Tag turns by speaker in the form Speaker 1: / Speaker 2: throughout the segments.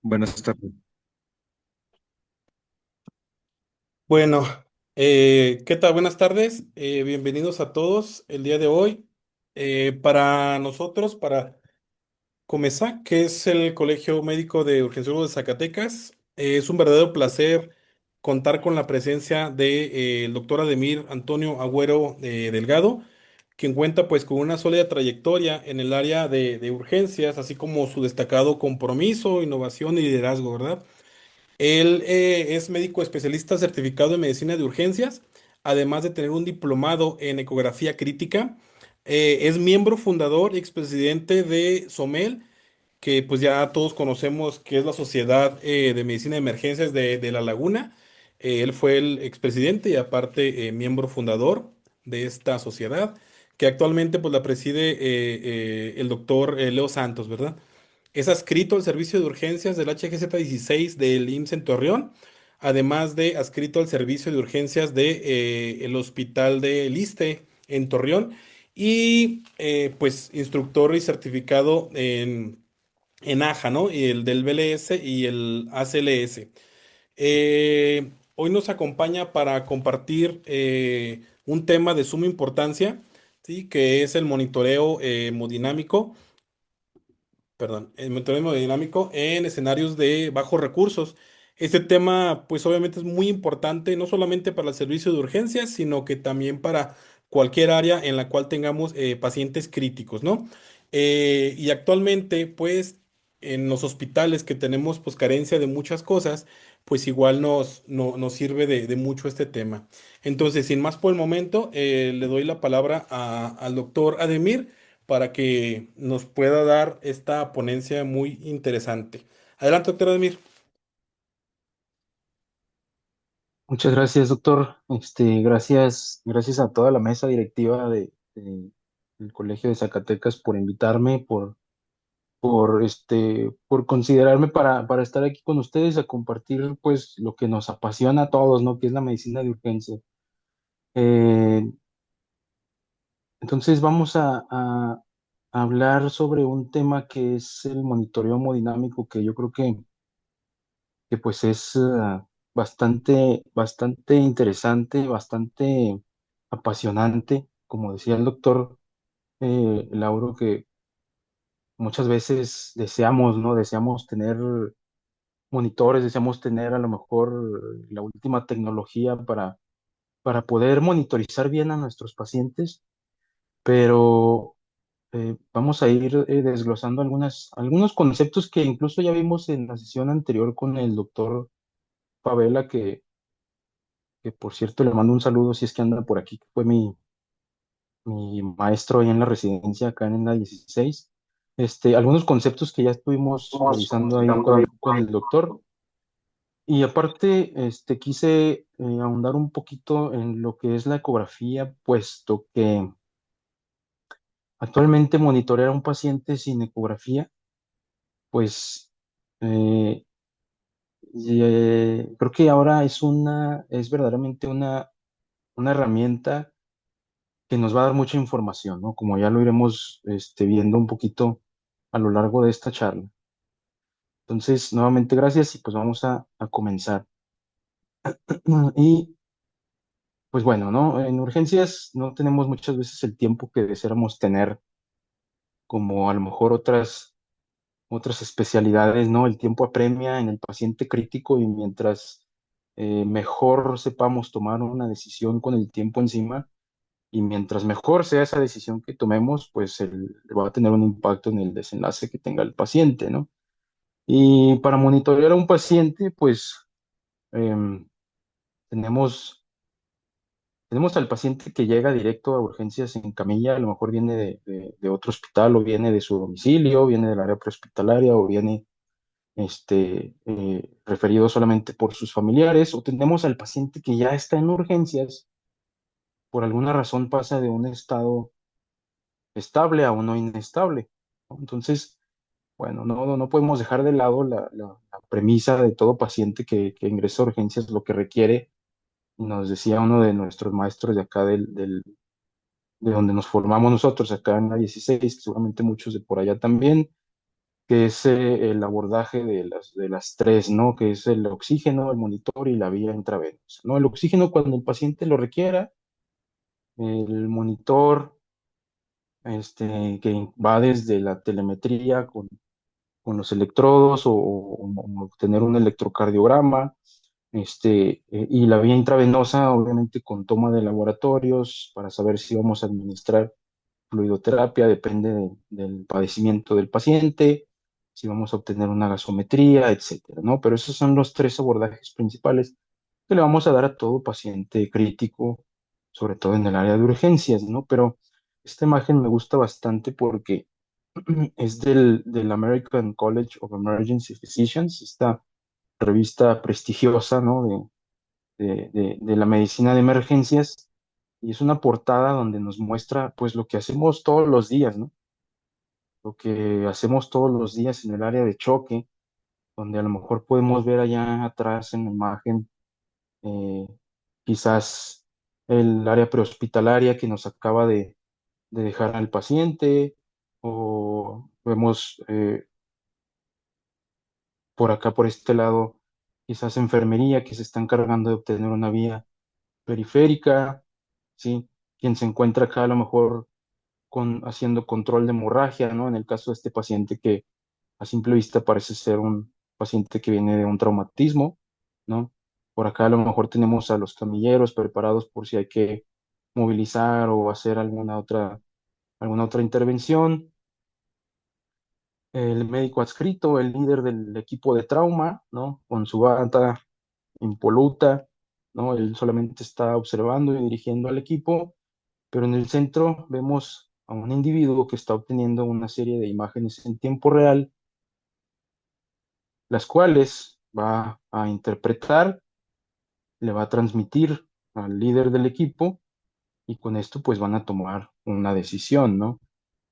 Speaker 1: Buenas tardes.
Speaker 2: Bueno, ¿qué tal? Buenas tardes. Bienvenidos a todos el día de hoy. Para nosotros, para COMESA, que es el Colegio Médico de Urgenciólogos de Zacatecas, es un verdadero placer contar con la presencia de, el doctor Ademir Antonio Agüero Delgado, quien cuenta pues con una sólida trayectoria en el área de urgencias, así como su destacado compromiso, innovación y liderazgo, ¿verdad? Él es médico especialista certificado en medicina de urgencias, además de tener un diplomado en ecografía crítica. Es miembro fundador y expresidente de SOMEL, que pues ya todos conocemos que es la Sociedad de Medicina de Emergencias de La Laguna. Él fue el expresidente y aparte miembro fundador de esta sociedad, que actualmente pues la preside el doctor Leo Santos, ¿verdad? Es adscrito al servicio de urgencias del HGZ-16 del IMSS en Torreón, además de adscrito al servicio de urgencias de, el Hospital de Liste en Torreón y pues instructor y certificado en AJA, ¿no? Y el del BLS y el ACLS. Hoy nos acompaña para compartir un tema de suma importancia, ¿sí? Que es el monitoreo hemodinámico, perdón, el monitoreo hemodinámico en escenarios de bajos recursos. Este tema, pues obviamente es muy importante, no solamente para el servicio de urgencias, sino que también para cualquier área en la cual tengamos pacientes críticos, ¿no? Y actualmente, pues, en los hospitales que tenemos, pues, carencia de muchas cosas, pues igual nos sirve de mucho este tema. Entonces, sin más por el momento, le doy la palabra al doctor Ademir para que nos pueda dar esta ponencia muy interesante. Adelante, doctor Ademir.
Speaker 1: Muchas gracias, doctor. Gracias a toda la mesa directiva del Colegio de Zacatecas por invitarme, por considerarme para estar aquí con ustedes a compartir, pues, lo que nos apasiona a todos, ¿no? Que es la medicina de urgencia. Eh, entonces vamos a hablar sobre un tema que es el monitoreo hemodinámico, que yo creo que pues es bastante interesante, bastante apasionante, como decía el doctor Lauro, que muchas veces deseamos, ¿no? Deseamos tener monitores, deseamos tener a lo mejor la última tecnología para poder monitorizar bien a nuestros pacientes, pero vamos a ir desglosando algunos conceptos que incluso ya vimos en la sesión anterior con el doctor Favela, que por cierto le mando un saludo si es que anda por aquí, que fue mi maestro ahí en la residencia acá en la 16. Algunos conceptos que ya estuvimos revisando ahí con el doctor. Y aparte, quise ahondar un poquito en lo que es la ecografía, puesto que actualmente monitorear a un paciente sin ecografía, pues eh, creo que ahora es verdaderamente una herramienta que nos va a dar mucha información, ¿no? Como ya lo iremos viendo un poquito a lo largo de esta charla. Entonces, nuevamente gracias y pues vamos a comenzar. Y pues bueno, ¿no? En urgencias no tenemos muchas veces el tiempo que deseáramos tener, como a lo mejor otras especialidades, ¿no? El tiempo apremia en el paciente crítico y mientras mejor sepamos tomar una decisión con el tiempo encima, y mientras mejor sea esa decisión que tomemos, pues va a tener un impacto en el desenlace que tenga el paciente, ¿no? Y para monitorear a un paciente, pues em, tenemos, tenemos al paciente que llega directo a urgencias en camilla, a lo mejor viene de otro hospital o viene de su domicilio, viene del área prehospitalaria o viene referido solamente por sus familiares, o tenemos al paciente que ya está en urgencias, por alguna razón pasa de un estado estable a uno inestable, ¿no? Entonces, bueno, no podemos dejar de lado la premisa de todo paciente que ingresa a urgencias, lo que requiere, nos decía uno de nuestros maestros de acá de donde nos formamos nosotros, acá en la 16, que seguramente muchos de por allá también, que es el abordaje de las tres, ¿no? Que es el oxígeno, el monitor y la vía intravenosa, ¿no? El oxígeno cuando el paciente lo requiera, el monitor, que va desde la telemetría con los electrodos o tener un electrocardiograma, y la vía intravenosa, obviamente, con toma de laboratorios para saber si vamos a administrar fluidoterapia, depende del padecimiento del paciente, si vamos a obtener una gasometría, etcétera, ¿no? Pero esos son los tres abordajes principales que le vamos a dar a todo paciente crítico, sobre todo en el área de urgencias, ¿no? Pero esta imagen me gusta bastante porque es del American College of Emergency Physicians, esta revista prestigiosa, ¿no? De la medicina de emergencias, y es una portada donde nos muestra pues lo que hacemos todos los días, ¿no? Lo que hacemos todos los días en el área de choque, donde a lo mejor podemos ver allá atrás en la imagen, eh, quizás el área prehospitalaria que nos acaba de dejar al paciente, o vemos por acá, por este lado, quizás enfermería que se está encargando de obtener una vía periférica, ¿sí? Quien se encuentra acá a lo mejor haciendo control de hemorragia, ¿no? En el caso de este paciente que a simple vista parece ser un paciente que viene de un traumatismo, ¿no? Por acá a lo mejor tenemos a los camilleros preparados por si hay que movilizar o hacer alguna otra intervención. El médico adscrito, el líder del equipo de trauma, ¿no? Con su bata impoluta, ¿no? Él solamente está observando y dirigiendo al equipo, pero en el centro vemos a un individuo que está obteniendo una serie de imágenes en tiempo real, las cuales va a interpretar, le va a transmitir al líder del equipo, y con esto pues van a tomar una decisión, ¿no?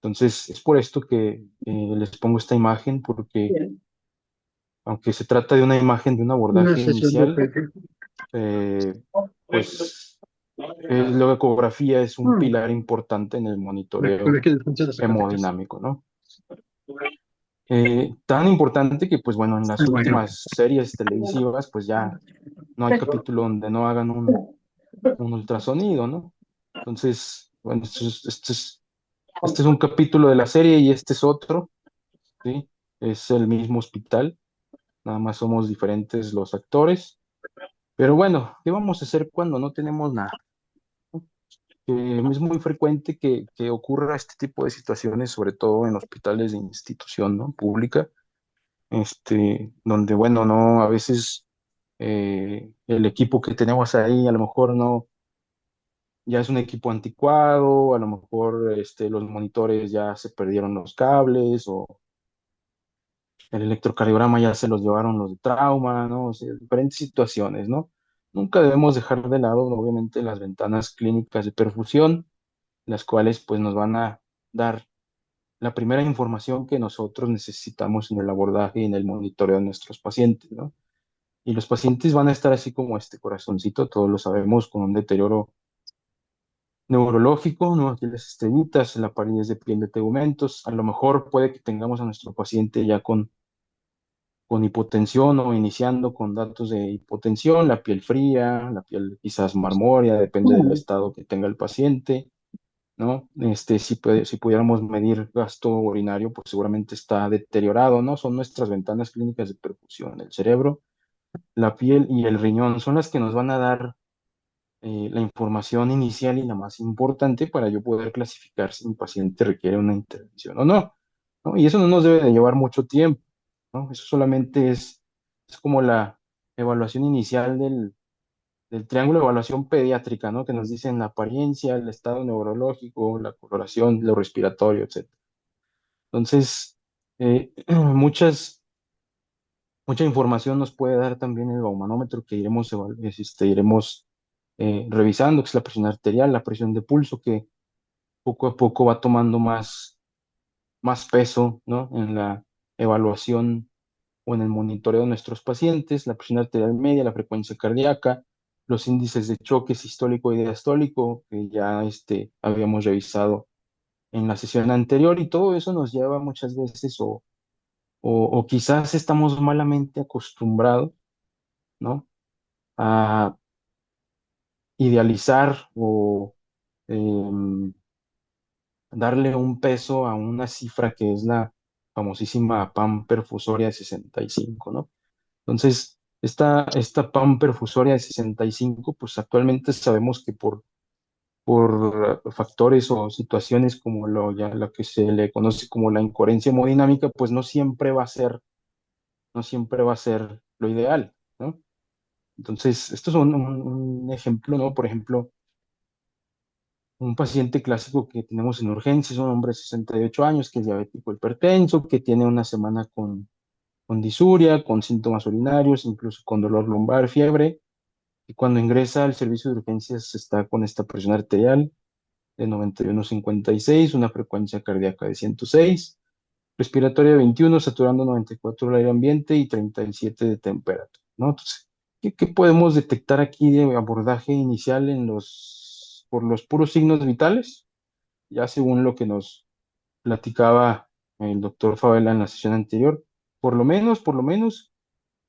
Speaker 1: Entonces es por esto que les pongo esta imagen, porque
Speaker 3: Bien,
Speaker 1: aunque se trata de una imagen de un
Speaker 3: una
Speaker 1: abordaje
Speaker 3: sesión de
Speaker 1: inicial,
Speaker 3: PT.
Speaker 1: eh, pues la ecografía es un pilar importante en el
Speaker 3: Recuerda
Speaker 1: monitoreo
Speaker 3: que funciona Zacatecas.
Speaker 1: hemodinámico, ¿no? Tan importante que, pues bueno, en las
Speaker 3: Bueno,
Speaker 1: últimas series televisivas, pues ya no hay capítulo donde no hagan un ultrasonido, ¿no? Entonces, bueno, este es un capítulo de la serie y este es otro, ¿sí? Es el mismo hospital, nada más somos diferentes los actores. Pero bueno, ¿qué vamos a hacer cuando no tenemos nada? Es muy frecuente que ocurra este tipo de situaciones, sobre todo en hospitales de institución, ¿no? Pública, donde, bueno, no, a veces el equipo que tenemos ahí a lo mejor no, ya es un equipo anticuado, a lo mejor los monitores ya se perdieron los cables, o el electrocardiograma ya se los llevaron los de trauma, ¿no? O sea, diferentes situaciones, ¿no? Nunca debemos dejar de lado, obviamente, las ventanas clínicas de perfusión, las cuales pues nos van a dar la primera información que nosotros necesitamos en el abordaje y en el monitoreo de nuestros pacientes, ¿no? Y los pacientes van a estar así como este corazoncito, todos lo sabemos, con un deterioro neurológico, ¿no? Aquí las estrellitas, la pared de piel de tegumentos. A lo mejor puede que tengamos a nuestro paciente ya con hipotensión o iniciando con datos de hipotensión, la piel fría, la piel quizás marmórea, depende del estado que tenga el paciente, ¿no? Si pudiéramos medir gasto urinario, pues seguramente está deteriorado, ¿no? Son nuestras ventanas clínicas de perfusión, el cerebro, la piel y el riñón, son las que nos van a dar la información inicial y la más importante para yo poder clasificar si mi paciente requiere una intervención o no, ¿no? Y eso no nos debe de llevar mucho tiempo, ¿no? Eso solamente es como la evaluación inicial del triángulo de evaluación pediátrica, ¿no? Que nos dicen la apariencia, el estado neurológico, la coloración, lo respiratorio, etcétera. Entonces, mucha información nos puede dar también el baumanómetro que iremos revisando, que es la presión arterial, la presión de pulso, que poco a poco va tomando más peso, ¿no? En la evaluación o en el monitoreo de nuestros pacientes, la presión arterial media, la frecuencia cardíaca, los índices de choque sistólico y diastólico, que ya habíamos revisado en la sesión anterior, y todo eso nos lleva muchas veces, o quizás estamos malamente acostumbrados, ¿no? A idealizar o em, darle un peso a una cifra que es la famosísima PAM perfusoria de 65, ¿no? Entonces, esta PAM perfusoria de 65, pues actualmente sabemos que por factores o situaciones como lo que se le conoce como la incoherencia hemodinámica, pues no siempre va a ser lo ideal, ¿no? Entonces, esto es un ejemplo, ¿no? Por ejemplo, un paciente clásico que tenemos en urgencias, un hombre de 68 años que es diabético hipertenso, que tiene una semana con disuria, con síntomas urinarios, incluso con dolor lumbar, fiebre, y cuando ingresa al servicio de urgencias está con esta presión arterial de 91,56, una frecuencia cardíaca de 106, respiratoria de 21, saturando 94 el aire ambiente y 37 de temperatura, ¿no? Entonces, ¿qué podemos detectar aquí de abordaje inicial por los puros signos vitales? Ya según lo que nos platicaba el doctor Favela en la sesión anterior, por lo menos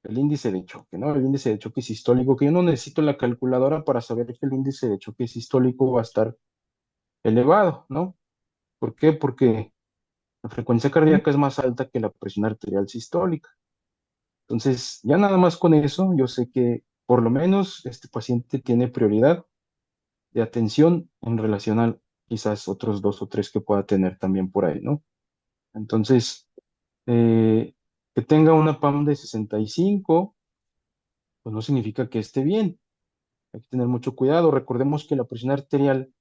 Speaker 1: el índice de choque, ¿no? El índice de choque sistólico, que yo no necesito la calculadora para saber que el índice de choque sistólico va a estar elevado, ¿no? ¿Por qué? Porque la frecuencia cardíaca es más alta que la presión arterial sistólica. Entonces, ya nada más con eso, yo sé que por lo menos este paciente tiene prioridad de atención en relación a quizás otros dos o tres que pueda tener también por ahí, ¿no? Entonces, eh, que tenga una PAM de 65, pues no significa que esté bien. Hay que tener mucho cuidado. Recordemos que la presión arterial,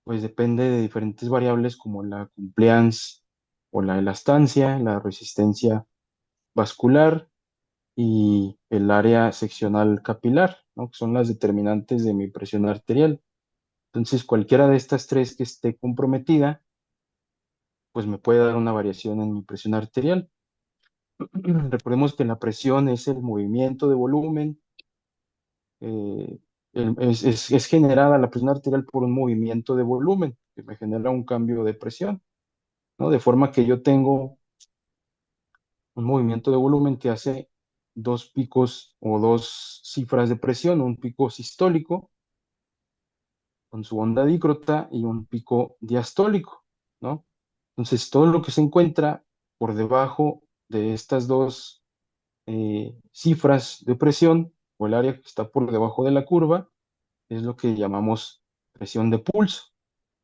Speaker 1: pues depende de diferentes variables como la compliance o la elastancia, la resistencia vascular y el área seccional capilar, ¿no? Que son las determinantes de mi presión arterial. Entonces, cualquiera de estas tres que esté comprometida, pues me puede dar una variación en mi presión arterial. Recordemos que la presión es el movimiento de volumen, eh, es generada la presión arterial por un movimiento de volumen que me genera un cambio de presión, ¿no? De forma que yo tengo un movimiento de volumen que hace dos picos o dos cifras de presión, un pico sistólico con su onda dícrota y un pico diastólico, ¿no? Entonces, todo lo que se encuentra por debajo de estas dos cifras de presión o el área que está por debajo de la curva es lo que llamamos presión de pulso,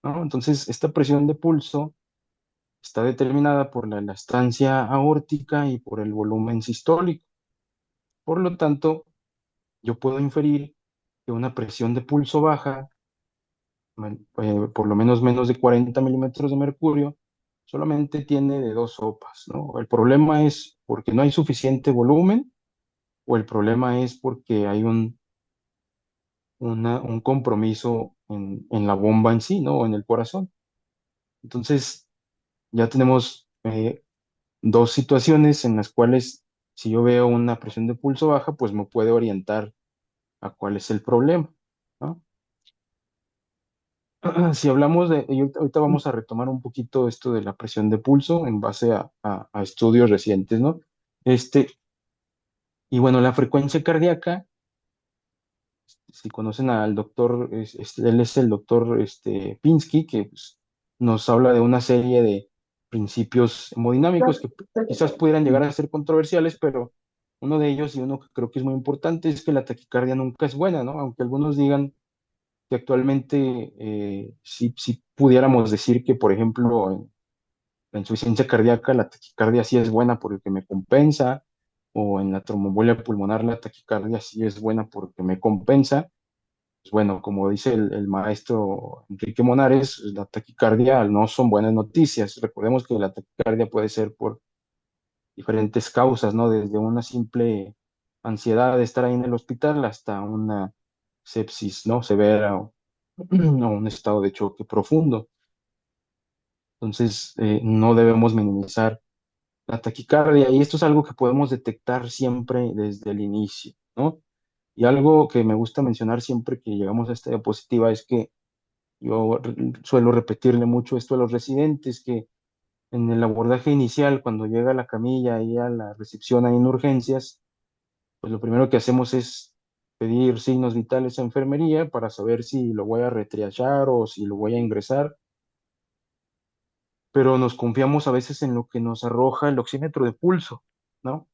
Speaker 1: ¿no? Entonces, esta presión de pulso está determinada por la elastancia aórtica y por el volumen sistólico. Por lo tanto, yo puedo inferir que una presión de pulso baja, por lo menos de 40 milímetros de mercurio, solamente tiene de dos sopas, ¿no? El problema es porque no hay suficiente volumen o el problema es porque hay un compromiso en la bomba en sí, ¿no? O en el corazón. Entonces, ya tenemos dos situaciones en las cuales si yo veo una presión de pulso baja, pues me puede orientar a cuál es el problema, ¿no? Si hablamos y ahorita vamos a retomar un poquito esto de la presión de pulso en base a estudios recientes, ¿no? Este, y bueno, la frecuencia cardíaca, si conocen al doctor, él es el doctor Pinsky, que pues, nos habla de una serie de principios hemodinámicos que quizás pudieran llegar a ser controversiales, pero uno de ellos y uno que creo que es muy importante es que la taquicardia nunca es buena, ¿no? Aunque algunos digan que actualmente si pudiéramos decir que, por ejemplo, la insuficiencia cardíaca, la taquicardia sí es buena porque me compensa, o en la tromboembolia pulmonar la taquicardia sí es buena porque me compensa. Pues bueno, como dice el maestro Enrique Monares, la taquicardia no son buenas noticias. Recordemos que la taquicardia puede ser por diferentes causas, ¿no? Desde una simple ansiedad de estar ahí en el hospital hasta una sepsis, ¿no? Severa o un estado de choque profundo. Entonces, no debemos minimizar la taquicardia y esto es algo que podemos detectar siempre desde el inicio, ¿no? Y algo que me gusta mencionar siempre que llegamos a esta diapositiva es que yo suelo repetirle mucho esto a los residentes, que En el abordaje inicial, cuando llega la camilla ahí a la recepción ahí en urgencias, pues lo primero que hacemos es pedir signos vitales a enfermería para saber si lo voy a retriachar o si lo voy a ingresar, pero nos confiamos a veces en lo que nos arroja el oxímetro de pulso, ¿no?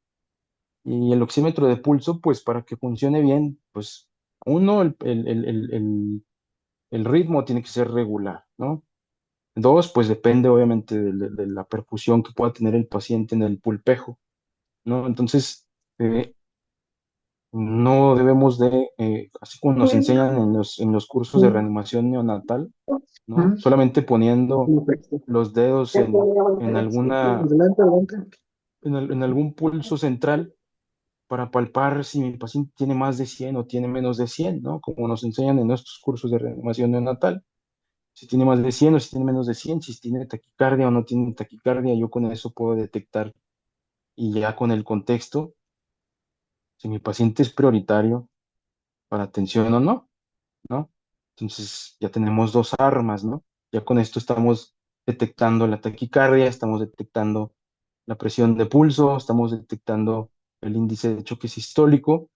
Speaker 1: Y el oxímetro de pulso, pues para que funcione bien, pues uno, el ritmo tiene que ser regular, ¿no? Dos, pues depende obviamente de la perfusión que pueda tener el paciente en el pulpejo, ¿no? Entonces, no debemos de, así como nos enseñan en los cursos de reanimación neonatal, ¿no? Solamente poniendo los dedos en alguna, en algún pulso central para palpar si mi paciente tiene más de 100 o tiene menos de 100, ¿no? Como nos enseñan en nuestros cursos de reanimación neonatal. Si tiene más de 100 o si tiene menos de 100, si tiene taquicardia o no tiene taquicardia, yo con eso puedo detectar y ya con el contexto, si mi paciente es prioritario para atención o no, ¿no? Entonces ya tenemos dos armas, ¿no? Ya con esto estamos detectando la taquicardia, estamos detectando la presión de pulso, estamos detectando el índice de choque sistólico.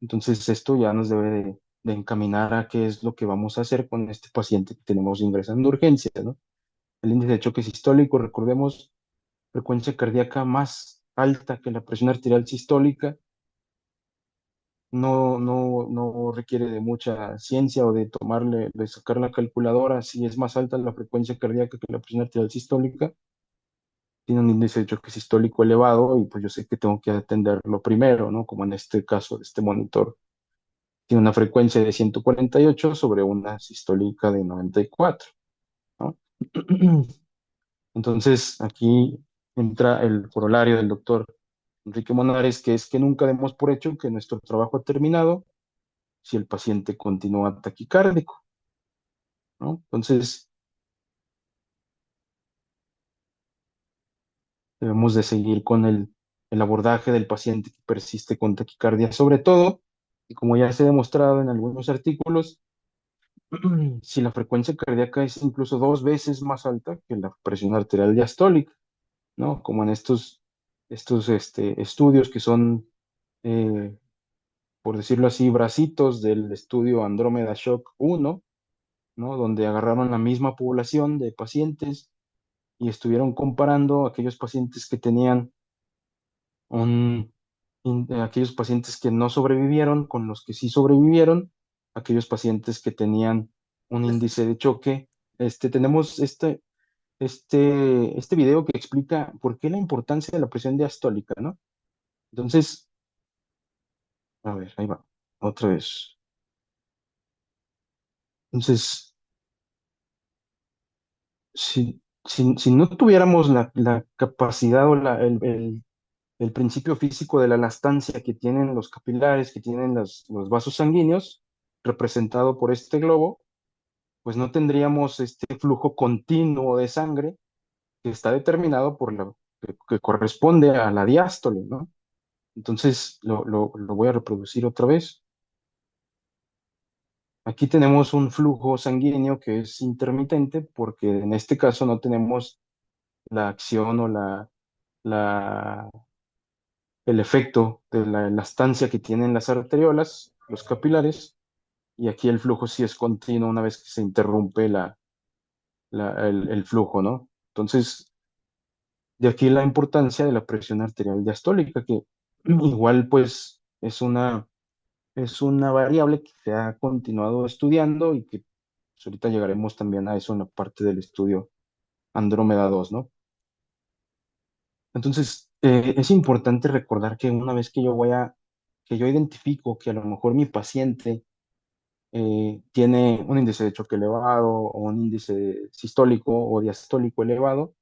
Speaker 1: Entonces esto ya nos debe de encaminar a qué es lo que vamos a hacer con este paciente que tenemos ingresando en urgencia, ¿no? El índice de choque sistólico, recordemos, frecuencia cardíaca más alta que la presión arterial sistólica, no requiere de mucha ciencia o de tomarle, de sacar la calculadora. Si es más alta la frecuencia cardíaca que la presión arterial sistólica, tiene un índice de choque sistólico elevado y pues yo sé que tengo que atenderlo primero, ¿no? Como en este caso de este monitor. Tiene una frecuencia de 148 sobre una sistólica de 94, ¿no? Entonces, aquí entra el corolario del doctor Enrique Monares, que es que nunca demos por hecho que nuestro trabajo ha terminado si el paciente continúa taquicárdico, ¿no? Entonces, debemos de seguir con el abordaje del paciente que persiste con taquicardia, sobre todo, y como ya se ha demostrado en algunos artículos, si la frecuencia cardíaca es incluso dos veces más alta que la presión arterial diastólica, ¿no? Como en estos estudios que son, eh, por decirlo así, bracitos del estudio Andrómeda Shock 1, ¿no? Donde agarraron la misma población de pacientes y estuvieron comparando aquellos pacientes que tenían aquellos pacientes que no sobrevivieron con los que sí sobrevivieron, aquellos pacientes que tenían un índice de choque. Tenemos este video que explica por qué la importancia de la presión diastólica, ¿no? Entonces, a ver, ahí va, otra vez. Entonces, si no tuviéramos la capacidad o el principio físico de la elastancia que tienen los capilares, que tienen los vasos sanguíneos, representado por este globo, pues no tendríamos este flujo continuo de sangre que está determinado que corresponde a la diástole, ¿no? Entonces, lo voy a reproducir otra vez. Aquí tenemos un flujo sanguíneo que es intermitente porque en este caso no tenemos la acción o la, el efecto de la elastancia que tienen las arteriolas, los capilares, y aquí el flujo sí es continuo una vez que se interrumpe el flujo, ¿no? Entonces, de aquí la importancia de la presión arterial diastólica, que igual pues es una variable que se ha continuado estudiando y que pues, ahorita llegaremos también a eso en la parte del estudio Andrómeda 2, ¿no? Entonces, es importante recordar que una vez que yo identifico que a lo mejor mi paciente tiene un índice de choque elevado o un índice sistólico o diastólico elevado,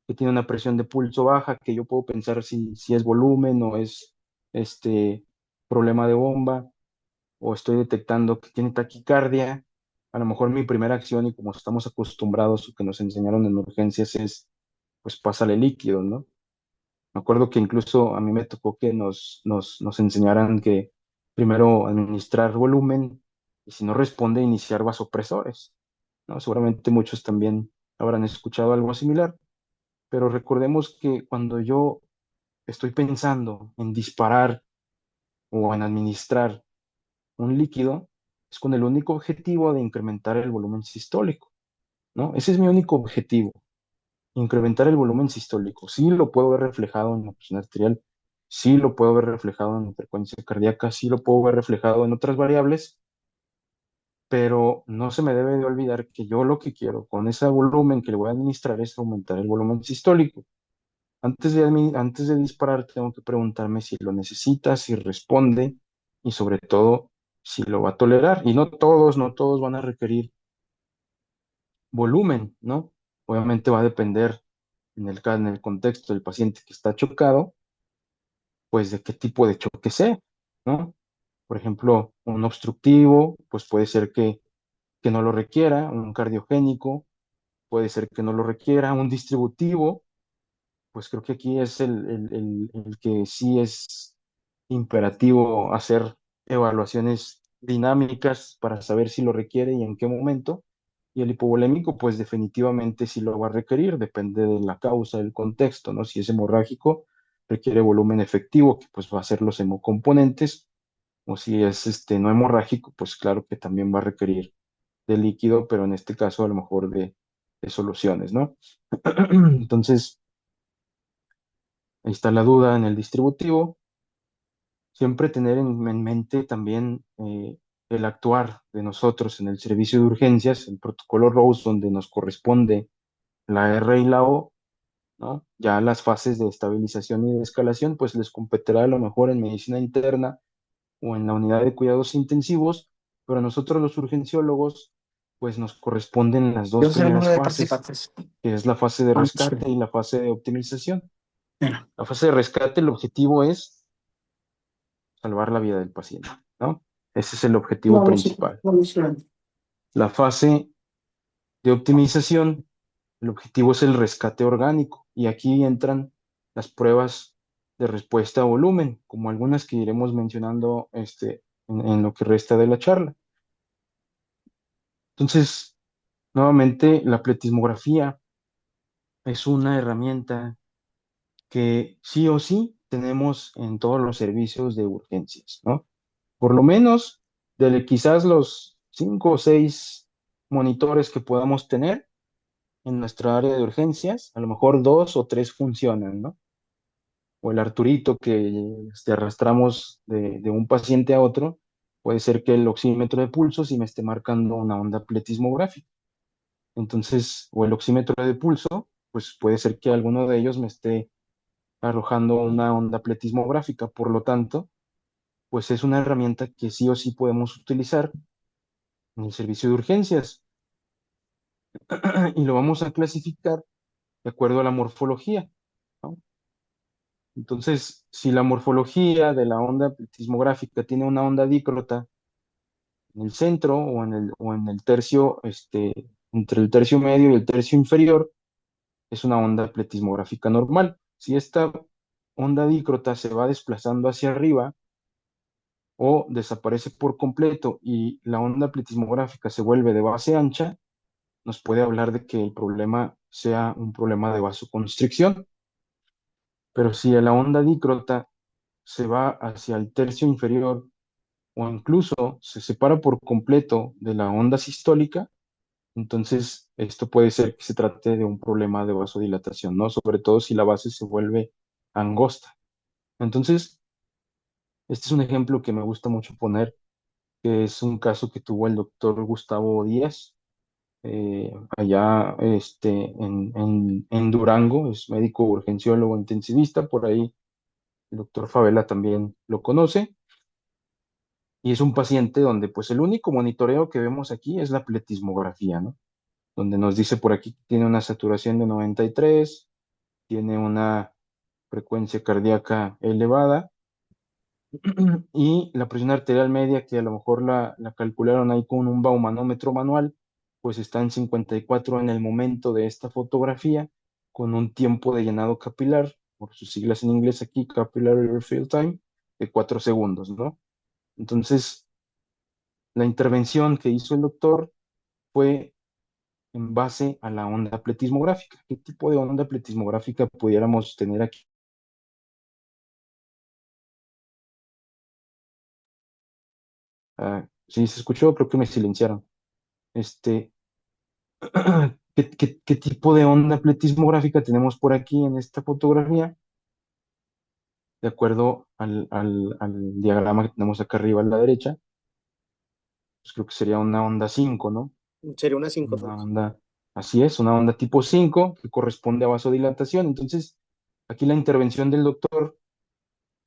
Speaker 1: que tiene una presión de pulso baja, que yo puedo pensar si es volumen o es este problema de bomba, o estoy detectando que tiene taquicardia. A lo mejor mi primera acción, y como estamos acostumbrados o que nos enseñaron en urgencias, es pues pásale líquido, ¿no? Me acuerdo que incluso a mí me tocó que nos enseñaran que primero administrar volumen y si no responde, iniciar vasopresores, ¿no? Seguramente muchos también habrán escuchado algo similar, pero recordemos que cuando yo estoy pensando en disparar o en administrar un líquido, es con el único objetivo de incrementar el volumen sistólico, ¿no? Ese es mi único objetivo, incrementar el volumen sistólico. Sí lo puedo ver reflejado en la presión arterial, sí lo puedo ver reflejado en la frecuencia cardíaca, sí lo puedo ver reflejado en otras variables, pero no se me debe de olvidar que yo lo que quiero con ese volumen que le voy a administrar es aumentar el volumen sistólico. Antes de disparar, tengo que preguntarme si lo necesita, si responde y sobre todo si lo va a tolerar. Y no todos van a requerir volumen, ¿no? Obviamente va a depender en el contexto del paciente que está chocado, pues de qué tipo de choque sea, ¿no? Por ejemplo, un obstructivo, pues puede ser que no lo requiera, un cardiogénico, puede ser que no lo requiera, un distributivo, pues creo que aquí es el que sí es imperativo hacer evaluaciones dinámicas para saber si lo requiere y en qué momento. Y el hipovolémico, pues definitivamente sí lo va a requerir, depende de la causa, del contexto, ¿no? Si es hemorrágico, requiere volumen efectivo, que pues va a ser los hemocomponentes, o si es no hemorrágico, pues claro que también va a requerir de líquido, pero en este caso a lo mejor de soluciones, ¿no? Entonces, ahí está la duda en el distributivo. Siempre tener en mente también el actuar de nosotros en el servicio de urgencias, el protocolo Rose, donde nos corresponde la R y la O, ¿no? Ya las fases de estabilización y de escalación, pues les competirá a lo mejor en medicina interna o en la unidad de cuidados intensivos, pero a nosotros los urgenciólogos, pues nos corresponden las
Speaker 3: Yo
Speaker 1: dos
Speaker 3: soy el
Speaker 1: primeras
Speaker 3: número de
Speaker 1: fases,
Speaker 3: participantes.
Speaker 1: que es la fase de
Speaker 3: Ah, sí.
Speaker 1: rescate y la fase de optimización.
Speaker 3: Mira,
Speaker 1: La fase de rescate, el objetivo es salvar la vida del paciente, ¿no? Ese es el objetivo principal.
Speaker 3: vamos a ver.
Speaker 1: La fase de optimización, el objetivo es el rescate orgánico y aquí entran las pruebas de respuesta a volumen, como algunas que iremos mencionando en lo que resta de la charla. Entonces, nuevamente, la pletismografía es una herramienta que sí o sí tenemos en todos los servicios de urgencias, ¿no? Por lo menos de quizás los 5 o 6 monitores que podamos tener en nuestra área de urgencias, a lo mejor 2 o 3 funcionan, ¿no? O el Arturito que arrastramos de un paciente a otro, puede ser que el oxímetro de pulso sí me esté marcando una onda pletismográfica. Entonces, o el oxímetro de pulso, pues puede ser que alguno de ellos me esté arrojando una onda pletismográfica. Por lo tanto, pues es una herramienta que sí o sí podemos utilizar en el servicio de urgencias y lo vamos a clasificar de acuerdo a la morfología, ¿no? Entonces, si la morfología de la onda sismográfica tiene una onda dícrota en el centro o en el tercio, entre el tercio medio y el tercio inferior, es una onda pletismográfica normal. Si esta onda dícrota se va desplazando hacia arriba o desaparece por completo y la onda pletismográfica se vuelve de base ancha, nos puede hablar de que el problema sea un problema de vasoconstricción. Pero si la onda dícrota se va hacia el tercio inferior o incluso se separa por completo de la onda sistólica, entonces esto puede ser que se trate de un problema de vasodilatación, ¿no? Sobre todo si la base se vuelve angosta. Entonces, este es un ejemplo que me gusta mucho poner, que es un caso que tuvo el doctor Gustavo Díaz, allá en Durango, es médico urgenciólogo intensivista, por ahí el doctor Favela también lo conoce. Y es un paciente donde pues el único monitoreo que vemos aquí es la pletismografía, ¿no? Donde nos dice por aquí que tiene una saturación de 93, tiene una frecuencia cardíaca elevada y la presión arterial media, que a lo mejor la calcularon ahí con un baumanómetro manual, pues está en 54 en el momento de esta fotografía, con un tiempo de llenado capilar, por sus siglas en inglés aquí, capillary refill time, de 4 segundos, ¿no? Entonces, la intervención que hizo el doctor fue en base a la onda pletismográfica. ¿Qué tipo de onda pletismográfica pudiéramos tener aquí? Sí, se escuchó, creo que me silenciaron. Este, ¿qué tipo de onda pletismográfica tenemos por aquí en esta fotografía? De acuerdo al diagrama que tenemos acá arriba a la derecha, pues creo que sería una onda 5, ¿no?
Speaker 3: Sería una 5
Speaker 1: Una
Speaker 3: todos.
Speaker 1: onda, así es, una onda tipo 5 que corresponde a vasodilatación. Entonces, aquí la intervención del doctor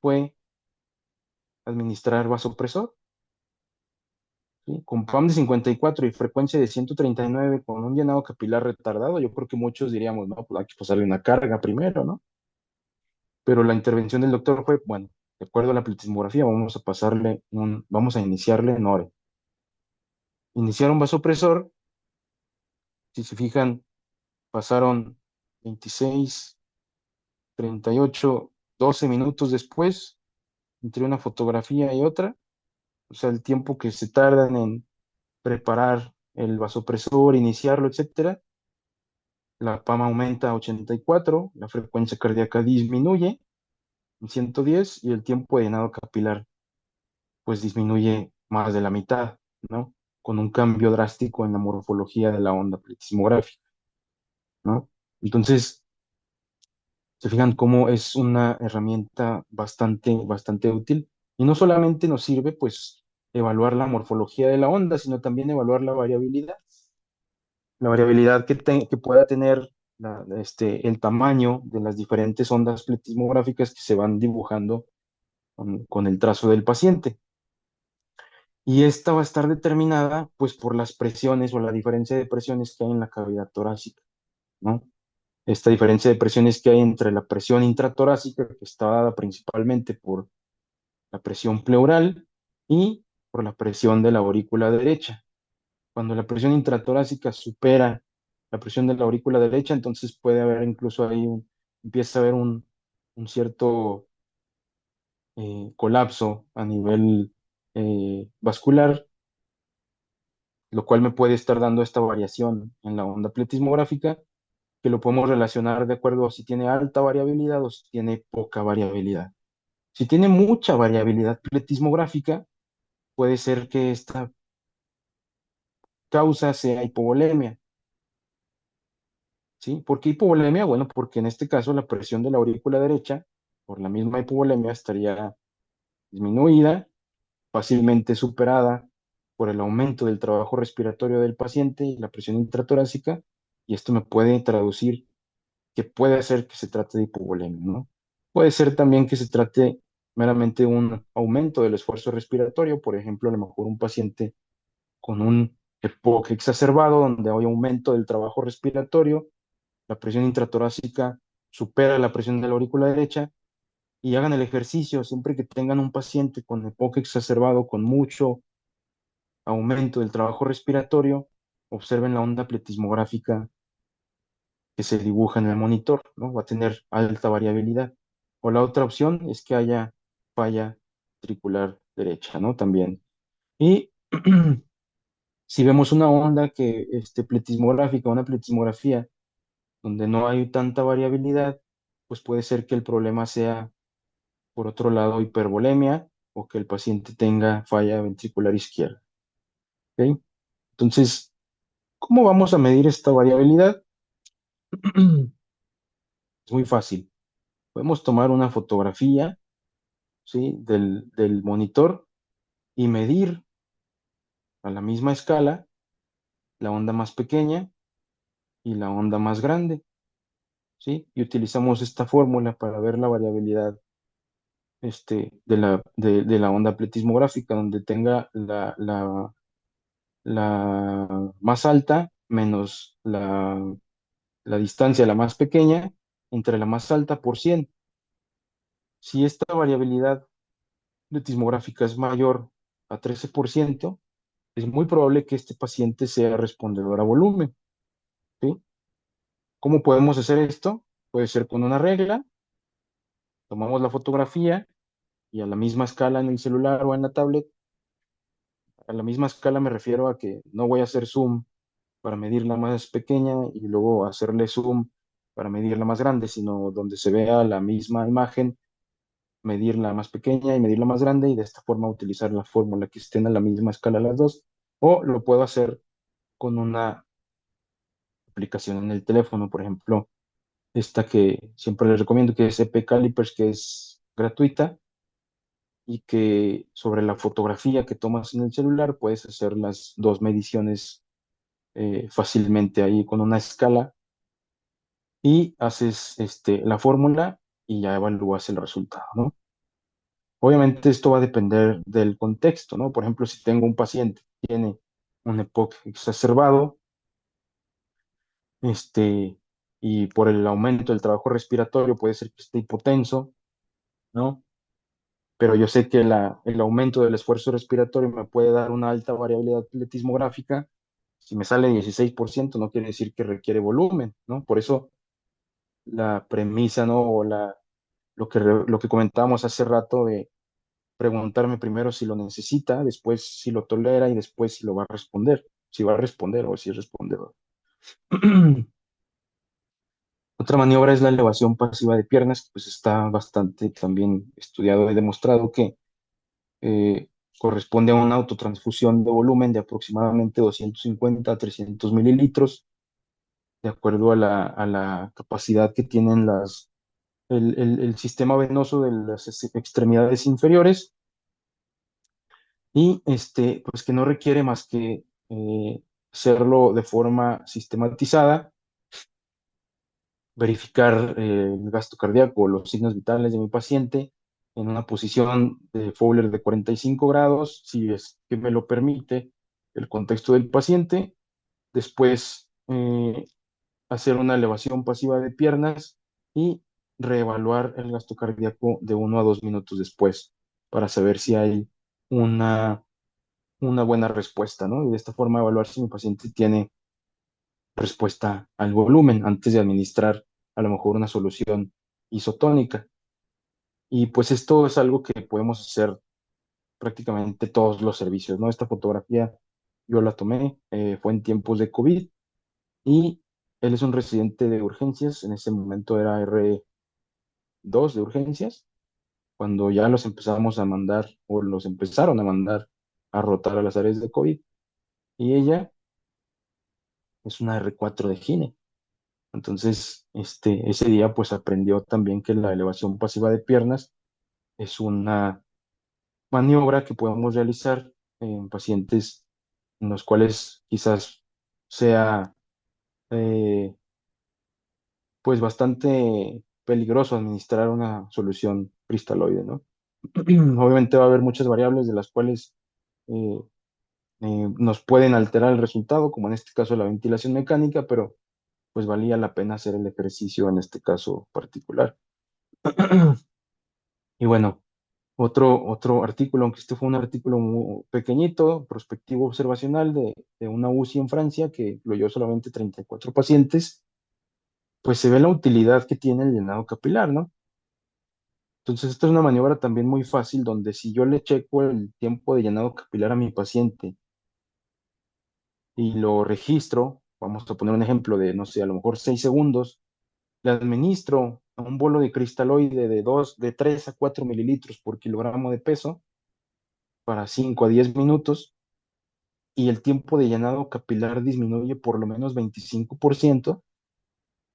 Speaker 1: fue administrar vasopresor, ¿sí? Con PAM de 54 y frecuencia de 139 con un llenado capilar retardado. Yo creo que muchos diríamos, no, pues hay que pasarle una carga primero, ¿no? Pero la intervención del doctor fue, bueno, de acuerdo a la pletismografía, vamos a iniciarle NORE. Iniciar un vasopresor, si se fijan, pasaron 26, 38, 12 minutos después, entre una fotografía y otra, o sea, el tiempo que se tardan en preparar el vasopresor, iniciarlo, etcétera, la PAM aumenta a 84, la frecuencia cardíaca disminuye en 110 y el tiempo de llenado capilar pues disminuye más de la mitad, ¿no? Con un cambio drástico en la morfología de la onda pletismográfica, ¿no? Entonces, se fijan cómo es una herramienta bastante útil y no solamente nos sirve pues evaluar la morfología de la onda, sino también evaluar la variabilidad que pueda tener el tamaño de las diferentes ondas pletismográficas que se van dibujando con el trazo del paciente. Y esta va a estar determinada pues por las presiones o la diferencia de presiones que hay en la cavidad torácica, ¿no? Esta diferencia de presiones que hay entre la presión intratorácica, que está dada principalmente por la presión pleural y por la presión de la aurícula derecha. Cuando la presión intratorácica supera la presión de la aurícula derecha, entonces puede haber incluso ahí empieza a haber un cierto colapso a nivel vascular, lo cual me puede estar dando esta variación en la onda pletismográfica, que lo podemos relacionar de acuerdo a si tiene alta variabilidad o si tiene poca variabilidad. Si tiene mucha variabilidad pletismográfica, puede ser que esta causa sea hipovolemia. ¿Sí? ¿Por qué hipovolemia? Bueno, porque en este caso la presión de la aurícula derecha, por la misma hipovolemia, estaría disminuida, fácilmente superada por el aumento del trabajo respiratorio del paciente y la presión intratorácica, y esto me puede traducir que puede ser que se trate de hipovolemia, ¿no? Puede ser también que se trate meramente de un aumento del esfuerzo respiratorio, por ejemplo, a lo mejor un paciente con un EPOC exacerbado, donde hay aumento del trabajo respiratorio, la presión intratorácica supera la presión de la aurícula derecha, y hagan el ejercicio siempre que tengan un paciente con EPOC exacerbado, con mucho aumento del trabajo respiratorio, observen la onda pletismográfica que se dibuja en el monitor, ¿no? Va a tener alta variabilidad. O la otra opción es que haya falla ventricular derecha, ¿no? También. Y si vemos una onda pletismográfica, una pletismografía donde no hay tanta variabilidad, pues puede ser que el problema sea, por otro lado, hipervolemia o que el paciente tenga falla ventricular izquierda. ¿Ok? Entonces, ¿cómo vamos a medir esta variabilidad? Es muy fácil. Podemos tomar una fotografía, ¿sí? del monitor y medir a la misma escala la onda más pequeña y la onda más grande, ¿sí? Y utilizamos esta fórmula para ver la variabilidad de la onda pletismográfica, donde tenga la más alta menos la distancia, la más pequeña, entre la más alta por 100. Si esta variabilidad pletismográfica es mayor a 13%, es muy probable que este paciente sea respondedor a volumen, ¿sí? ¿Cómo podemos hacer esto? Puede ser con una regla, tomamos la fotografía y a la misma escala en el celular o en la tablet, a la misma escala me refiero a que no voy a hacer zoom para medirla más pequeña y luego hacerle zoom para medirla más grande, sino donde se vea la misma imagen, medirla más pequeña y medirla más grande y de esta forma utilizar la fórmula que estén a la misma escala las dos. O lo puedo hacer con una aplicación en el teléfono, por ejemplo, esta que siempre les recomiendo, que es EP Calipers, que es gratuita y que sobre la fotografía que tomas en el celular puedes hacer las dos mediciones fácilmente ahí con una escala y haces la fórmula y ya evalúas el resultado, ¿no? Obviamente esto va a depender del contexto, ¿no? Por ejemplo, si tengo un paciente que tiene un EPOC exacerbado, y por el aumento del trabajo respiratorio puede ser que esté hipotenso, ¿no? Pero yo sé que el aumento del esfuerzo respiratorio me puede dar una alta variabilidad atletismográfica. Si me sale 16% no quiere decir que requiere volumen, ¿no? Por eso la premisa, ¿no? Lo que comentábamos hace rato de preguntarme primero si lo necesita, después si lo tolera y después si lo va a responder, si va a responder o si es respondedor. Otra maniobra es la elevación pasiva de piernas, que pues está bastante también estudiado y demostrado que eh, corresponde a una autotransfusión de volumen de aproximadamente 250 a 300 mililitros, de acuerdo a la capacidad que tienen el sistema venoso de las extremidades inferiores y pues que no requiere más que hacerlo de forma sistematizada, verificar el gasto cardíaco o los signos vitales de mi paciente en una posición de Fowler de 45 grados, si es que me lo permite el contexto del paciente. Después, hacer una elevación pasiva de piernas y reevaluar el gasto cardíaco de 1 a 2 minutos después para saber si hay una, una buena respuesta, ¿no? Y de esta forma evaluar si mi paciente tiene respuesta al volumen antes de administrar a lo mejor una solución isotónica. Y pues esto es algo que podemos hacer prácticamente todos los servicios, ¿no? Esta fotografía yo la tomé, fue en tiempos de COVID y él es un residente de urgencias, en ese momento era R2 de urgencias, cuando ya los empezamos a mandar o los empezaron a mandar a rotar a las áreas de COVID y ella es una R4 de gine. Entonces, ese día pues aprendió también que la elevación pasiva de piernas es una maniobra que podemos realizar en pacientes en los cuales quizás sea eh, pues bastante peligroso administrar una solución cristaloide, ¿no? Obviamente va a haber muchas variables de las cuales eh, nos pueden alterar el resultado, como en este caso la ventilación mecánica, pero pues valía la pena hacer el ejercicio en este caso particular. Y bueno, otro artículo, aunque este fue un artículo muy pequeñito, prospectivo observacional de una UCI en Francia que incluyó solamente 34 pacientes, pues se ve la utilidad que tiene el llenado capilar, ¿no? Entonces, esta es una maniobra también muy fácil donde si yo le checo el tiempo de llenado capilar a mi paciente y lo registro, vamos a poner un ejemplo de, no sé, a lo mejor 6 segundos, le administro a un bolo de cristaloide de 3 a 4 mililitros por kilogramo de peso para 5 a 10 minutos y el tiempo de llenado capilar disminuye por lo menos 25%,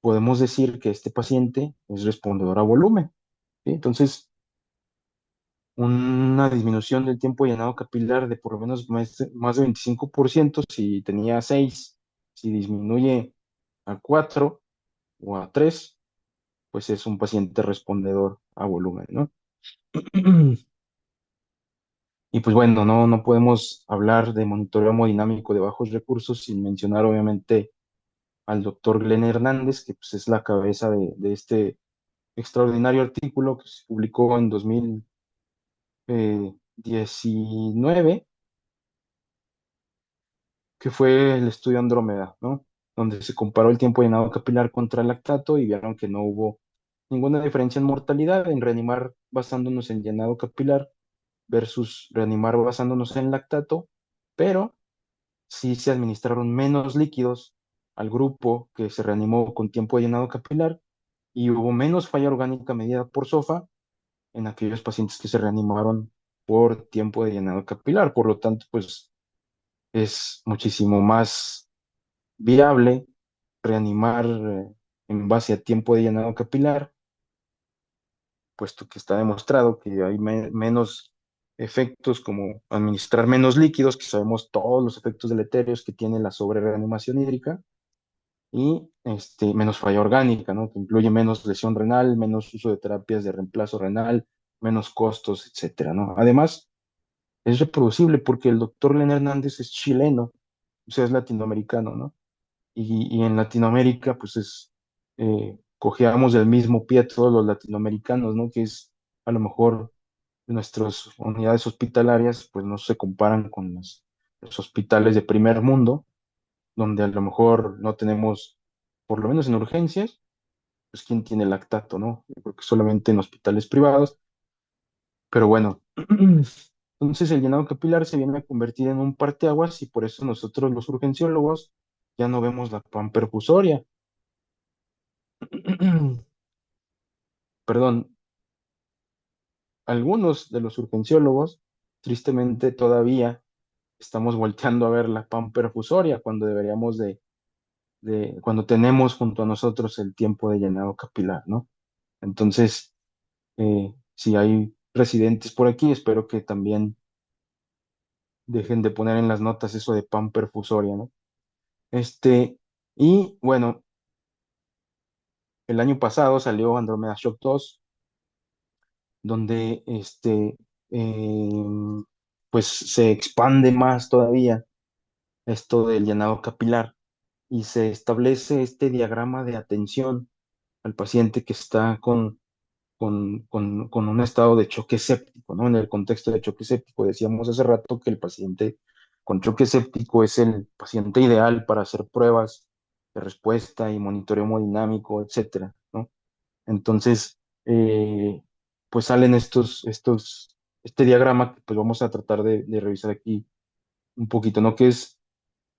Speaker 1: podemos decir que este paciente es respondedor a volumen, ¿sí? Entonces, una disminución del tiempo de llenado capilar de por lo menos más de 25%, si tenía 6, si disminuye a 4 o a 3, pues es un paciente respondedor a volumen, ¿no? Y pues bueno, no podemos hablar de monitoreo hemodinámico de bajos recursos sin mencionar obviamente al doctor Glenn Hernández, que pues es la cabeza de este extraordinario artículo que se publicó en 2019, que fue el estudio Andrómeda, ¿no? Donde se comparó el tiempo de llenado capilar contra el lactato y vieron que no hubo ninguna diferencia en mortalidad en reanimar basándonos en llenado capilar versus reanimar basándonos en lactato, pero sí se administraron menos líquidos al grupo que se reanimó con tiempo de llenado capilar y hubo menos falla orgánica medida por SOFA en aquellos pacientes que se reanimaron por tiempo de llenado capilar. Por lo tanto, pues es muchísimo más viable reanimar en base a tiempo de llenado capilar, puesto que está demostrado que hay menos efectos como administrar menos líquidos, que sabemos todos los efectos deleterios que tiene la sobrereanimación hídrica, y menos falla orgánica, ¿no? Que incluye menos lesión renal, menos uso de terapias de reemplazo renal, menos costos, etcétera, ¿no? Además, es reproducible porque el doctor Len Hernández es chileno, o sea, es latinoamericano, ¿no? Y en Latinoamérica, pues cojeamos del mismo pie todos los latinoamericanos, ¿no? Que es a lo mejor nuestras unidades hospitalarias, pues no se comparan con los hospitales de primer mundo, donde a lo mejor no tenemos, por lo menos en urgencias, pues quién tiene lactato, ¿no? Yo creo que solamente en hospitales privados, pero bueno. Entonces el llenado capilar se viene a convertir en un parteaguas y por eso nosotros los urgenciólogos ya no vemos la panperfusoria. Perdón, algunos de los urgenciólogos, tristemente todavía estamos volteando a ver la panperfusoria cuando deberíamos cuando tenemos junto a nosotros el tiempo de llenado capilar, ¿no? Entonces, si hay residentes por aquí, espero que también dejen de poner en las notas eso de panperfusoria, ¿no? Y bueno, el año pasado salió Andromeda Shock 2, donde pues se expande más todavía esto del llenado capilar y se establece este diagrama de atención al paciente que está con un estado de choque séptico, ¿no? En el contexto de choque séptico decíamos hace rato que el paciente con choque séptico es el paciente ideal para hacer pruebas de respuesta y monitoreo hemodinámico, etcétera, ¿no? Entonces, pues salen este diagrama que pues vamos a tratar de revisar aquí un poquito, ¿no? Que es,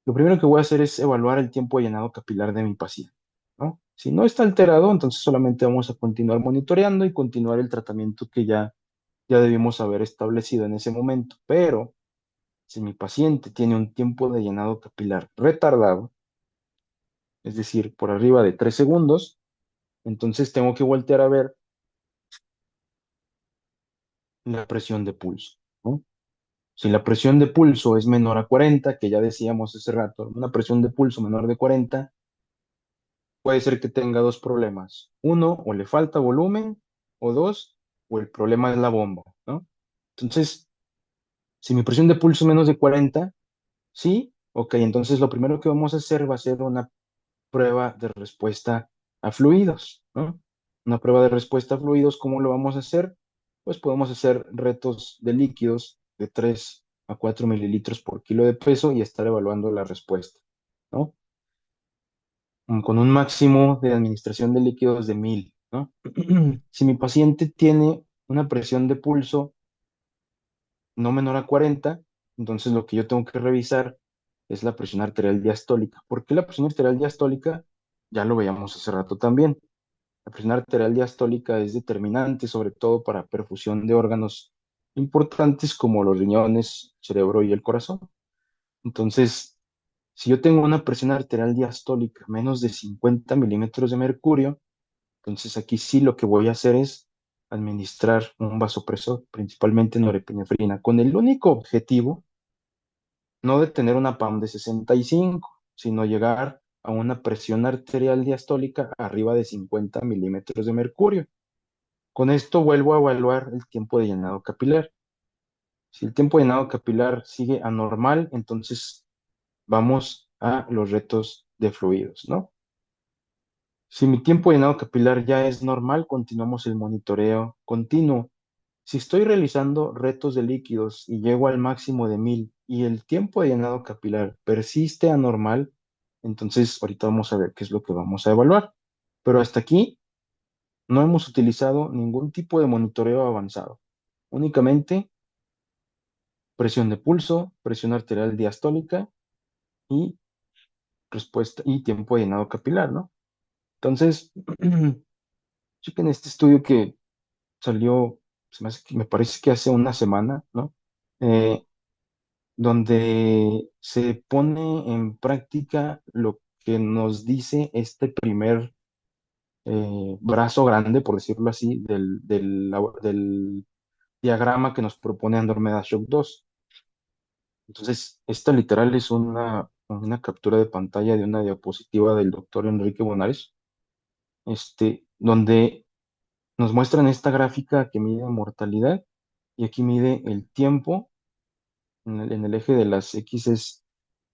Speaker 1: lo primero que voy a hacer es evaluar el tiempo de llenado capilar de mi paciente, ¿no? Si no está alterado, entonces solamente vamos a continuar monitoreando y continuar el tratamiento que ya debimos haber establecido en ese momento. Pero si mi paciente tiene un tiempo de llenado capilar retardado, es decir, por arriba de 3 segundos, entonces tengo que voltear a ver la presión de pulso, ¿no? Si la presión de pulso es menor a 40, que ya decíamos hace rato, una presión de pulso menor de 40, puede ser que tenga dos problemas. Uno, o le falta volumen, o dos, o el problema es la bomba, ¿no? Entonces, si mi presión de pulso es menos de 40, sí, ok, entonces lo primero que vamos a hacer va a ser una prueba de respuesta a fluidos, ¿no? Una prueba de respuesta a fluidos, ¿cómo lo vamos a hacer? Pues podemos hacer retos de líquidos de 3 a 4 mililitros por kilo de peso y estar evaluando la respuesta, ¿no? Con un máximo de administración de líquidos de 1000, ¿no? Si mi paciente tiene una presión de pulso no menor a 40, entonces lo que yo tengo que revisar es la presión arterial diastólica. ¿Por qué la presión arterial diastólica? Ya lo veíamos hace rato también. La presión arterial diastólica es determinante, sobre todo para perfusión de órganos importantes como los riñones, cerebro y el corazón. Entonces, si yo tengo una presión arterial diastólica menos de 50 milímetros de mercurio, entonces aquí sí lo que voy a hacer es administrar un vasopresor, principalmente norepinefrina, con el único objetivo no de tener una PAM de 65, sino llegar a una presión arterial diastólica arriba de 50 milímetros de mercurio. Con esto vuelvo a evaluar el tiempo de llenado capilar. Si el tiempo de llenado capilar sigue anormal, entonces vamos a los retos de fluidos, ¿no? Si mi tiempo de llenado capilar ya es normal, continuamos el monitoreo continuo. Si estoy realizando retos de líquidos y llego al máximo de 1000 y el tiempo de llenado capilar persiste anormal, entonces ahorita vamos a ver qué es lo que vamos a evaluar. Pero hasta aquí no hemos utilizado ningún tipo de monitoreo avanzado. Únicamente presión de pulso, presión arterial diastólica y respuesta y tiempo de llenado capilar, ¿no? Entonces, chequen este estudio que salió, me parece que hace una semana, ¿no? Eh, donde se pone en práctica lo que nos dice este primer brazo grande, por decirlo así, del diagrama que nos propone Andromeda Shock 2. Entonces, esta literal es una captura de pantalla de una diapositiva del doctor Enrique Bonares, donde nos muestran esta gráfica que mide mortalidad y aquí mide el tiempo. En el eje de las X es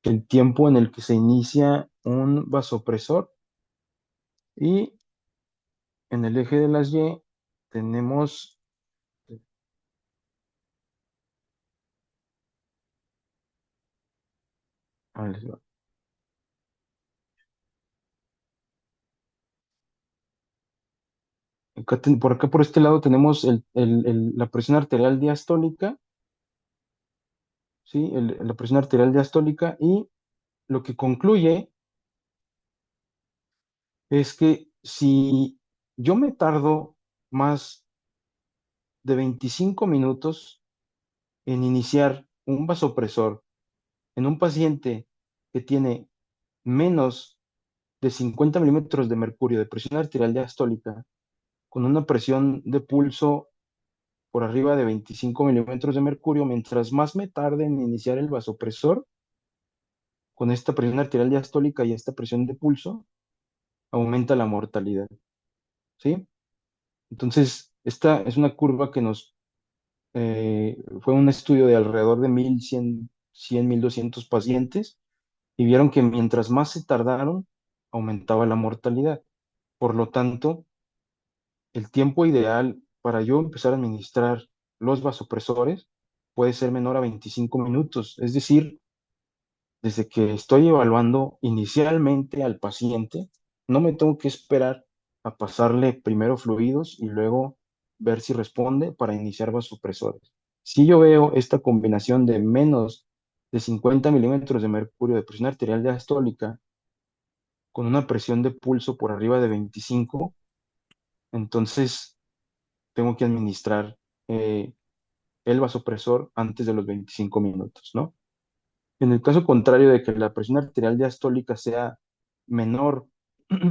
Speaker 1: el tiempo en el que se inicia un vasopresor y en el eje de las Y tenemos, ah, les va. Por acá por este lado tenemos la presión arterial diastólica, ¿sí? La presión arterial diastólica y lo que concluye es que si yo me tardo más de 25 minutos en iniciar un vasopresor en un paciente que tiene menos de 50 milímetros de mercurio de presión arterial diastólica, con una presión de pulso por arriba de 25 milímetros de mercurio, mientras más me tarde en iniciar el vasopresor, con esta presión arterial diastólica y esta presión de pulso, aumenta la mortalidad, ¿sí? Entonces, esta es una curva que fue un estudio de alrededor de 1,200 pacientes y vieron que mientras más se tardaron, aumentaba la mortalidad. Por lo tanto, el tiempo ideal para yo empezar a administrar los vasopresores puede ser menor a 25 minutos. Es decir, desde que estoy evaluando inicialmente al paciente, no me tengo que esperar a pasarle primero fluidos y luego ver si responde para iniciar vasopresores. Si yo veo esta combinación de menos de 50 milímetros de mercurio de presión arterial diastólica con una presión de pulso por arriba de 25, entonces tengo que administrar eh, el vasopresor antes de los 25 minutos, ¿no? En el caso contrario de que la presión arterial diastólica sea menor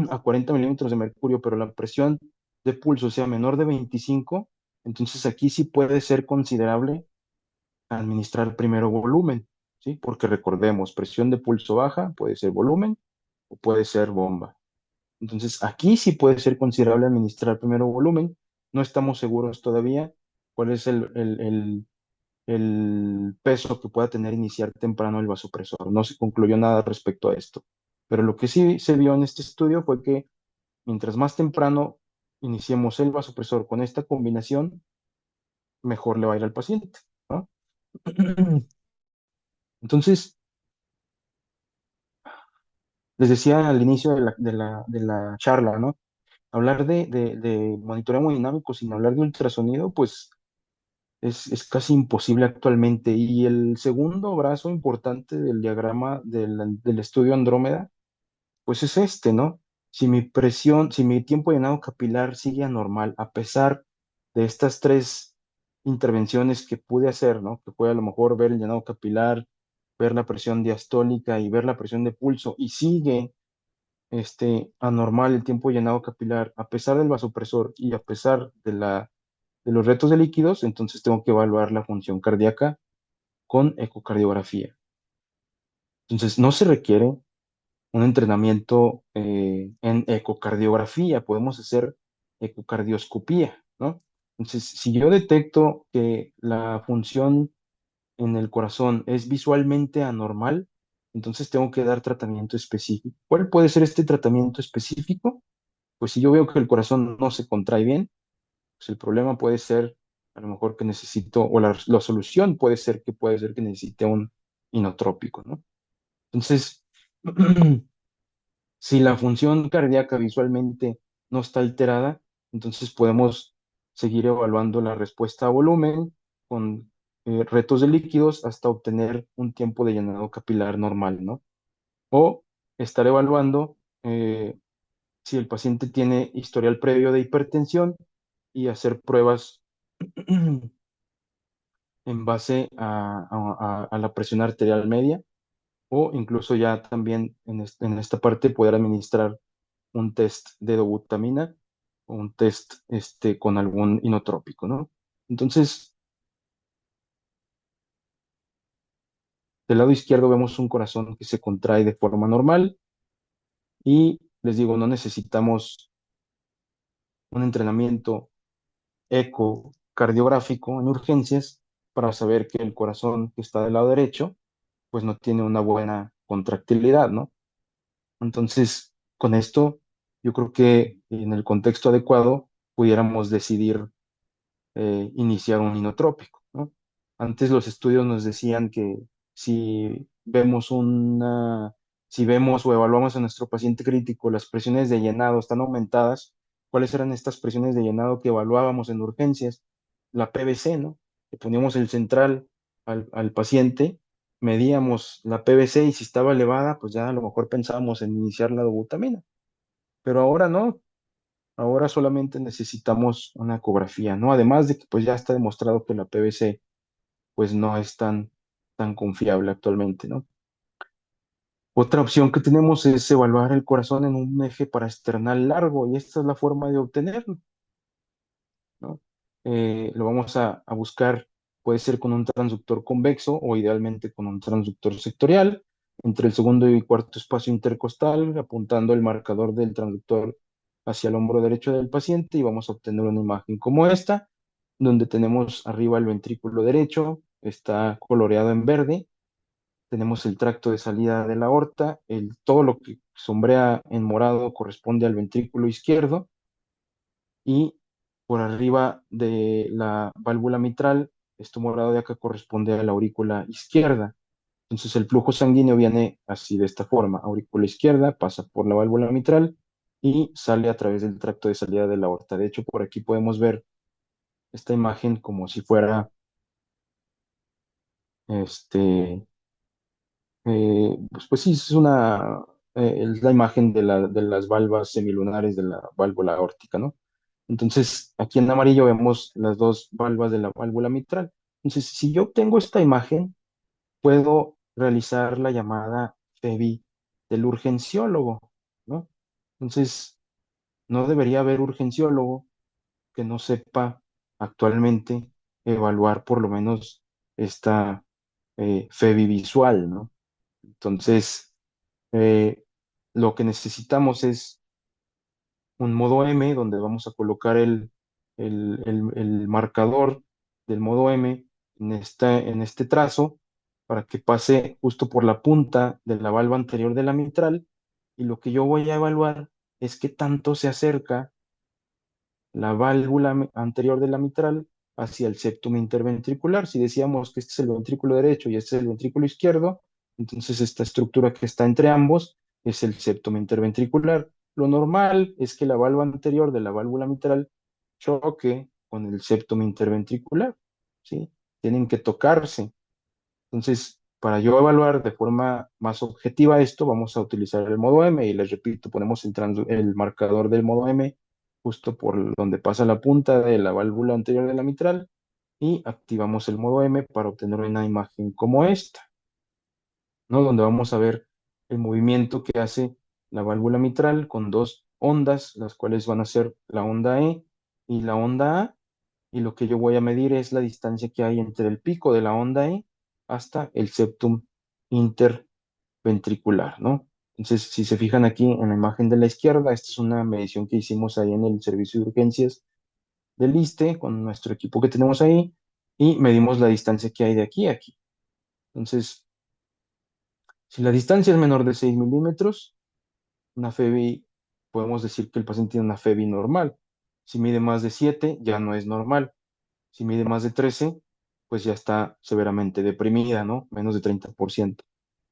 Speaker 1: a 40 milímetros de mercurio, pero la presión de pulso sea menor de 25, entonces aquí sí puede ser considerable administrar primero volumen, ¿sí? Porque recordemos, presión de pulso baja puede ser volumen o puede ser bomba. Entonces aquí sí puede ser considerable administrar primero volumen. No estamos seguros todavía cuál es el peso que pueda tener iniciar temprano el vasopresor. No se concluyó nada respecto a esto. Pero lo que sí se vio en este estudio fue que mientras más temprano iniciemos el vasopresor con esta combinación, mejor le va a ir al paciente, ¿no? Entonces, les decía al inicio de la charla, ¿no? Hablar de monitoreo hemodinámico sin hablar de ultrasonido, pues es casi imposible actualmente. Y el segundo brazo importante del diagrama del estudio Andrómeda, pues es este, ¿no? Si mi tiempo de llenado capilar sigue anormal, a pesar de estas tres intervenciones que pude hacer, ¿no? Que fue a lo mejor ver el llenado capilar, ver la presión diastólica y ver la presión de pulso, y sigue anormal el tiempo de llenado capilar, a pesar del vasopresor y a pesar de los retos de líquidos, entonces tengo que evaluar la función cardíaca con ecocardiografía. Entonces, no se requiere un entrenamiento en ecocardiografía, podemos hacer ecocardioscopía, ¿no? Entonces, si yo detecto que la función en el corazón es visualmente anormal, entonces tengo que dar tratamiento específico. ¿Cuál puede ser este tratamiento específico? Pues si yo veo que el corazón no se contrae bien, pues el problema puede ser a lo mejor que necesito, o la solución puede ser que necesite un inotrópico, ¿no? Entonces, si la función cardíaca visualmente no está alterada, entonces podemos seguir evaluando la respuesta a volumen con retos de líquidos hasta obtener un tiempo de llenado capilar normal, ¿no? o estar evaluando si el paciente tiene historial previo de hipertensión y hacer pruebas en base a la presión arterial media, o incluso ya también en esta parte poder administrar un test de dobutamina o un test con algún inotrópico, ¿no? Entonces, del lado izquierdo vemos un corazón que se contrae de forma normal y les digo, no necesitamos un entrenamiento ecocardiográfico en urgencias para saber que el corazón que está del lado derecho pues no tiene una buena contractilidad, ¿no? Entonces, con esto, yo creo que en el contexto adecuado pudiéramos decidir iniciar un inotrópico, ¿no? Antes los estudios nos decían que si vemos si vemos o evaluamos a nuestro paciente crítico, las presiones de llenado están aumentadas. ¿Cuáles eran estas presiones de llenado que evaluábamos en urgencias? La PVC, ¿no? Le poníamos el central al paciente, medíamos la PVC y si estaba elevada, pues ya a lo mejor pensábamos en iniciar la dobutamina. Pero ahora no, ahora solamente necesitamos una ecografía, ¿no? Además de que pues ya está demostrado que la PVC pues no es tan confiable actualmente, ¿no? Otra opción que tenemos es evaluar el corazón en un eje paraesternal largo y esta es la forma de obtenerlo, ¿no? Lo vamos a buscar, puede ser con un transductor convexo o idealmente con un transductor sectorial, entre el segundo y cuarto espacio intercostal, apuntando el marcador del transductor hacia el hombro derecho del paciente y vamos a obtener una imagen como esta, donde tenemos arriba el ventrículo derecho, está coloreado en verde, tenemos el tracto de salida de la aorta, todo lo que sombrea en morado corresponde al ventrículo izquierdo, y por arriba de la válvula mitral, esto morado de acá corresponde a la aurícula izquierda. Entonces el flujo sanguíneo viene así de esta forma, aurícula izquierda, pasa por la válvula mitral y sale a través del tracto de salida de la aorta. De hecho, por aquí podemos ver esta imagen como si fuera, este, pues sí, es la imagen de las valvas semilunares de la válvula aórtica, ¿no? Entonces, aquí en amarillo vemos las dos valvas de la válvula mitral. Entonces, si yo obtengo esta imagen, puedo realizar la llamada FEBI del urgenciólogo, ¿no? Entonces, no debería haber urgenciólogo que no sepa actualmente evaluar por lo menos esta FEBI visual, ¿no? Entonces, eh, lo que necesitamos es un modo M donde vamos a colocar el marcador del modo M en este trazo para que pase justo por la punta de la valva anterior de la mitral y lo que yo voy a evaluar es qué tanto se acerca la válvula anterior de la mitral hacia el septum interventricular. Si decíamos que este es el ventrículo derecho y este es el ventrículo izquierdo, entonces esta estructura que está entre ambos es el septum interventricular. Lo normal es que la válvula anterior de la válvula mitral choque con el septum interventricular, ¿sí? Tienen que tocarse. Entonces, para yo evaluar de forma más objetiva esto, vamos a utilizar el modo M y les repito, ponemos el marcador del modo M justo por donde pasa la punta de la válvula anterior de la mitral y activamos el modo M para obtener una imagen como esta, ¿no? Donde vamos a ver el movimiento que hace la válvula mitral con dos ondas, las cuales van a ser la onda E y la onda A, y lo que yo voy a medir es la distancia que hay entre el pico de la onda E hasta el septum interventricular, ¿no? Entonces, si se fijan aquí en la imagen de la izquierda, esta es una medición que hicimos ahí en el servicio de urgencias del ISSSTE con nuestro equipo que tenemos ahí y medimos la distancia que hay de aquí a aquí. Entonces, si la distancia es menor de 6 milímetros, una FEBI, podemos decir que el paciente tiene una FEBI normal. Si mide más de 7, ya no es normal. Si mide más de 13, pues ya está severamente deprimida, ¿no? Menos de 30%.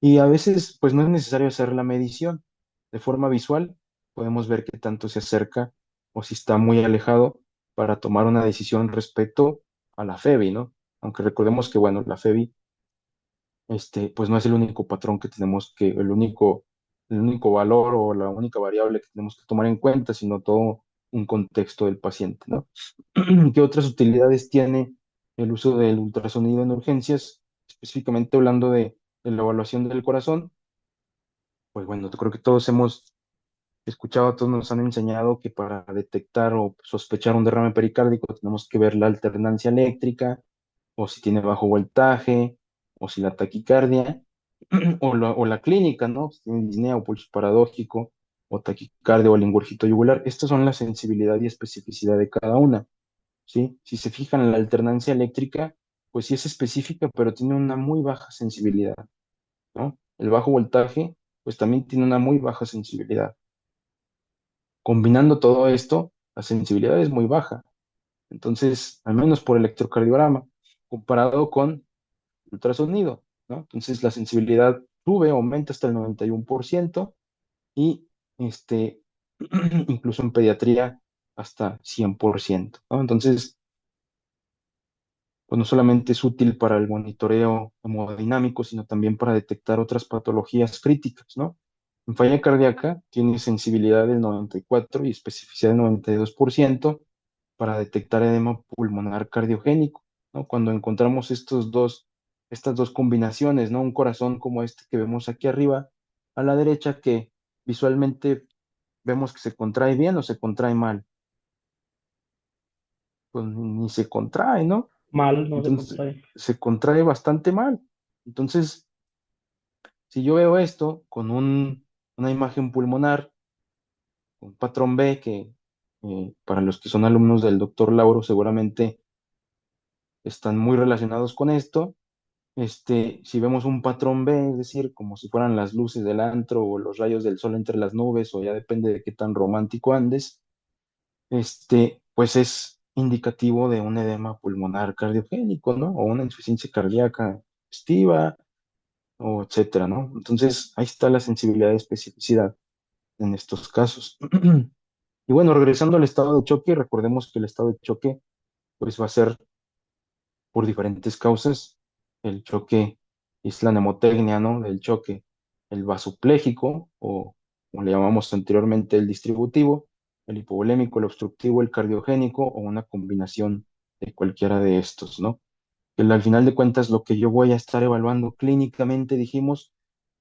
Speaker 1: Y a veces, pues no es necesario hacer la medición. De forma visual, podemos ver qué tanto se acerca o si está muy alejado para tomar una decisión respecto a la FEBI, ¿no? Aunque recordemos que, bueno, la FEBI pues no es el único patrón que tenemos que, el único valor o la única variable que tenemos que tomar en cuenta, sino todo un contexto del paciente, ¿no? ¿Qué otras utilidades tiene el uso del ultrasonido en urgencias? Específicamente hablando de la evaluación del corazón, pues bueno, yo creo que todos hemos escuchado, todos nos han enseñado que para detectar o sospechar un derrame pericárdico tenemos que ver la alternancia eléctrica, o si tiene bajo voltaje, o si la taquicardia, o la clínica, ¿no? Si tiene disnea o pulso paradójico, o taquicardia o lingüorgito yugular. Estas son la sensibilidad y especificidad de cada una, ¿sí? Si se fijan en la alternancia eléctrica, pues sí es específica, pero tiene una muy baja sensibilidad, ¿no? El bajo voltaje, pues también tiene una muy baja sensibilidad. Combinando todo esto, la sensibilidad es muy baja. Entonces, al menos por electrocardiograma, comparado con ultrasonido, ¿no? Entonces, la sensibilidad sube, aumenta hasta el 91% y incluso en pediatría hasta 100%, ¿no? Entonces, pues no solamente es útil para el monitoreo hemodinámico, sino también para detectar otras patologías críticas, ¿no? En falla cardíaca tiene sensibilidad del 94 y especificidad del 92% para detectar edema pulmonar cardiogénico, ¿no? Cuando encontramos estas dos combinaciones, ¿no? Un corazón como este que vemos aquí arriba a la derecha, que visualmente vemos que se contrae bien o se contrae mal, pues ni se contrae, ¿no?
Speaker 2: Mal, no se
Speaker 1: Entonces,
Speaker 2: contrae.
Speaker 1: se contrae bastante mal. Entonces, si yo veo esto con una imagen pulmonar, un patrón B, que para los que son alumnos del doctor Lauro seguramente están muy relacionados con esto, si vemos un patrón B, es decir, como si fueran las luces del antro o los rayos del sol entre las nubes, o ya depende de qué tan romántico andes, pues es indicativo de un edema pulmonar cardiogénico, ¿no? O una insuficiencia cardíaca congestiva, o etcétera, ¿no? Entonces, ahí está la sensibilidad y especificidad en estos casos. Y bueno, regresando al estado de choque, recordemos que el estado de choque, pues va a ser por diferentes causas. El choque es la mnemotecnia, ¿no? Del choque, el vasopléjico, o como le llamamos anteriormente, el distributivo, el hipovolémico, el obstructivo, el cardiogénico, o una combinación de cualquiera de estos, ¿no? Que al final de cuentas lo que yo voy a estar evaluando clínicamente, dijimos,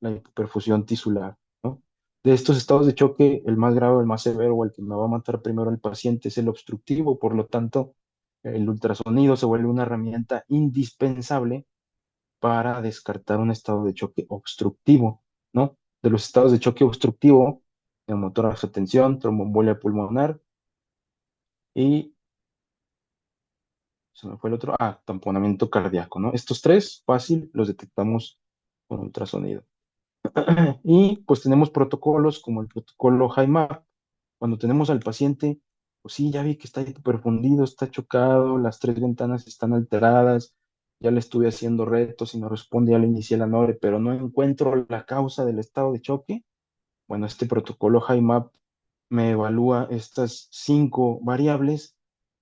Speaker 1: la hipoperfusión tisular, ¿no? De estos estados de choque, el más grave, el más severo, o el que me va a matar primero al paciente es el obstructivo. Por lo tanto, el ultrasonido se vuelve una herramienta indispensable para descartar un estado de choque obstructivo, ¿no? De los estados de choque obstructivo, neumotórax o tensión, tromboembolia pulmonar y se me fue el otro, tamponamiento cardíaco, ¿no? Estos tres, fácil, los detectamos con ultrasonido. Y pues tenemos protocolos como el protocolo HIMAP. Cuando tenemos al paciente, pues sí, ya vi que está hiperfundido, está chocado, las tres ventanas están alteradas, ya le estuve haciendo retos y no responde, ya le inicié la NORE, pero no encuentro la causa del estado de choque. Bueno, este protocolo HIMAP me evalúa estas cinco variables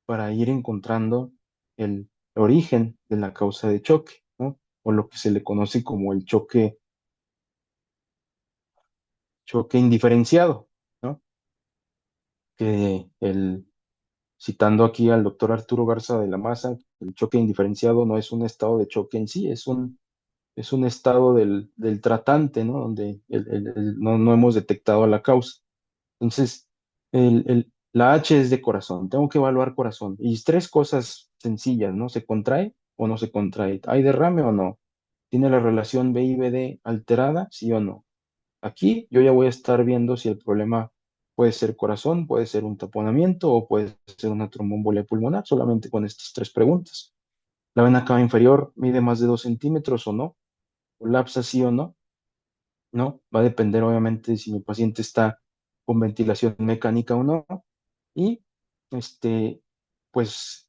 Speaker 1: para ir encontrando el origen de la causa de choque, ¿no? O lo que se le conoce como el choque indiferenciado, ¿no? Citando aquí al doctor Arturo Garza de la Maza, el choque indiferenciado no es un estado de choque en sí, es un estado del tratante, ¿no? Donde no hemos detectado la causa. Entonces, la H es de corazón, tengo que evaluar corazón. Y tres cosas sencillas, ¿no? ¿Se contrae o no se contrae? ¿Hay derrame o no? ¿Tiene la relación BI-BD alterada? ¿Sí o no? Aquí yo ya voy a estar viendo si el problema puede ser corazón, puede ser un taponamiento o puede ser una tromboembolia pulmonar, solamente con estas tres preguntas. ¿La vena cava inferior mide más de 2 centímetros o no? ¿Colapsa sí o no? ¿No? Va a depender obviamente si mi paciente está con ventilación mecánica o no. Y este, pues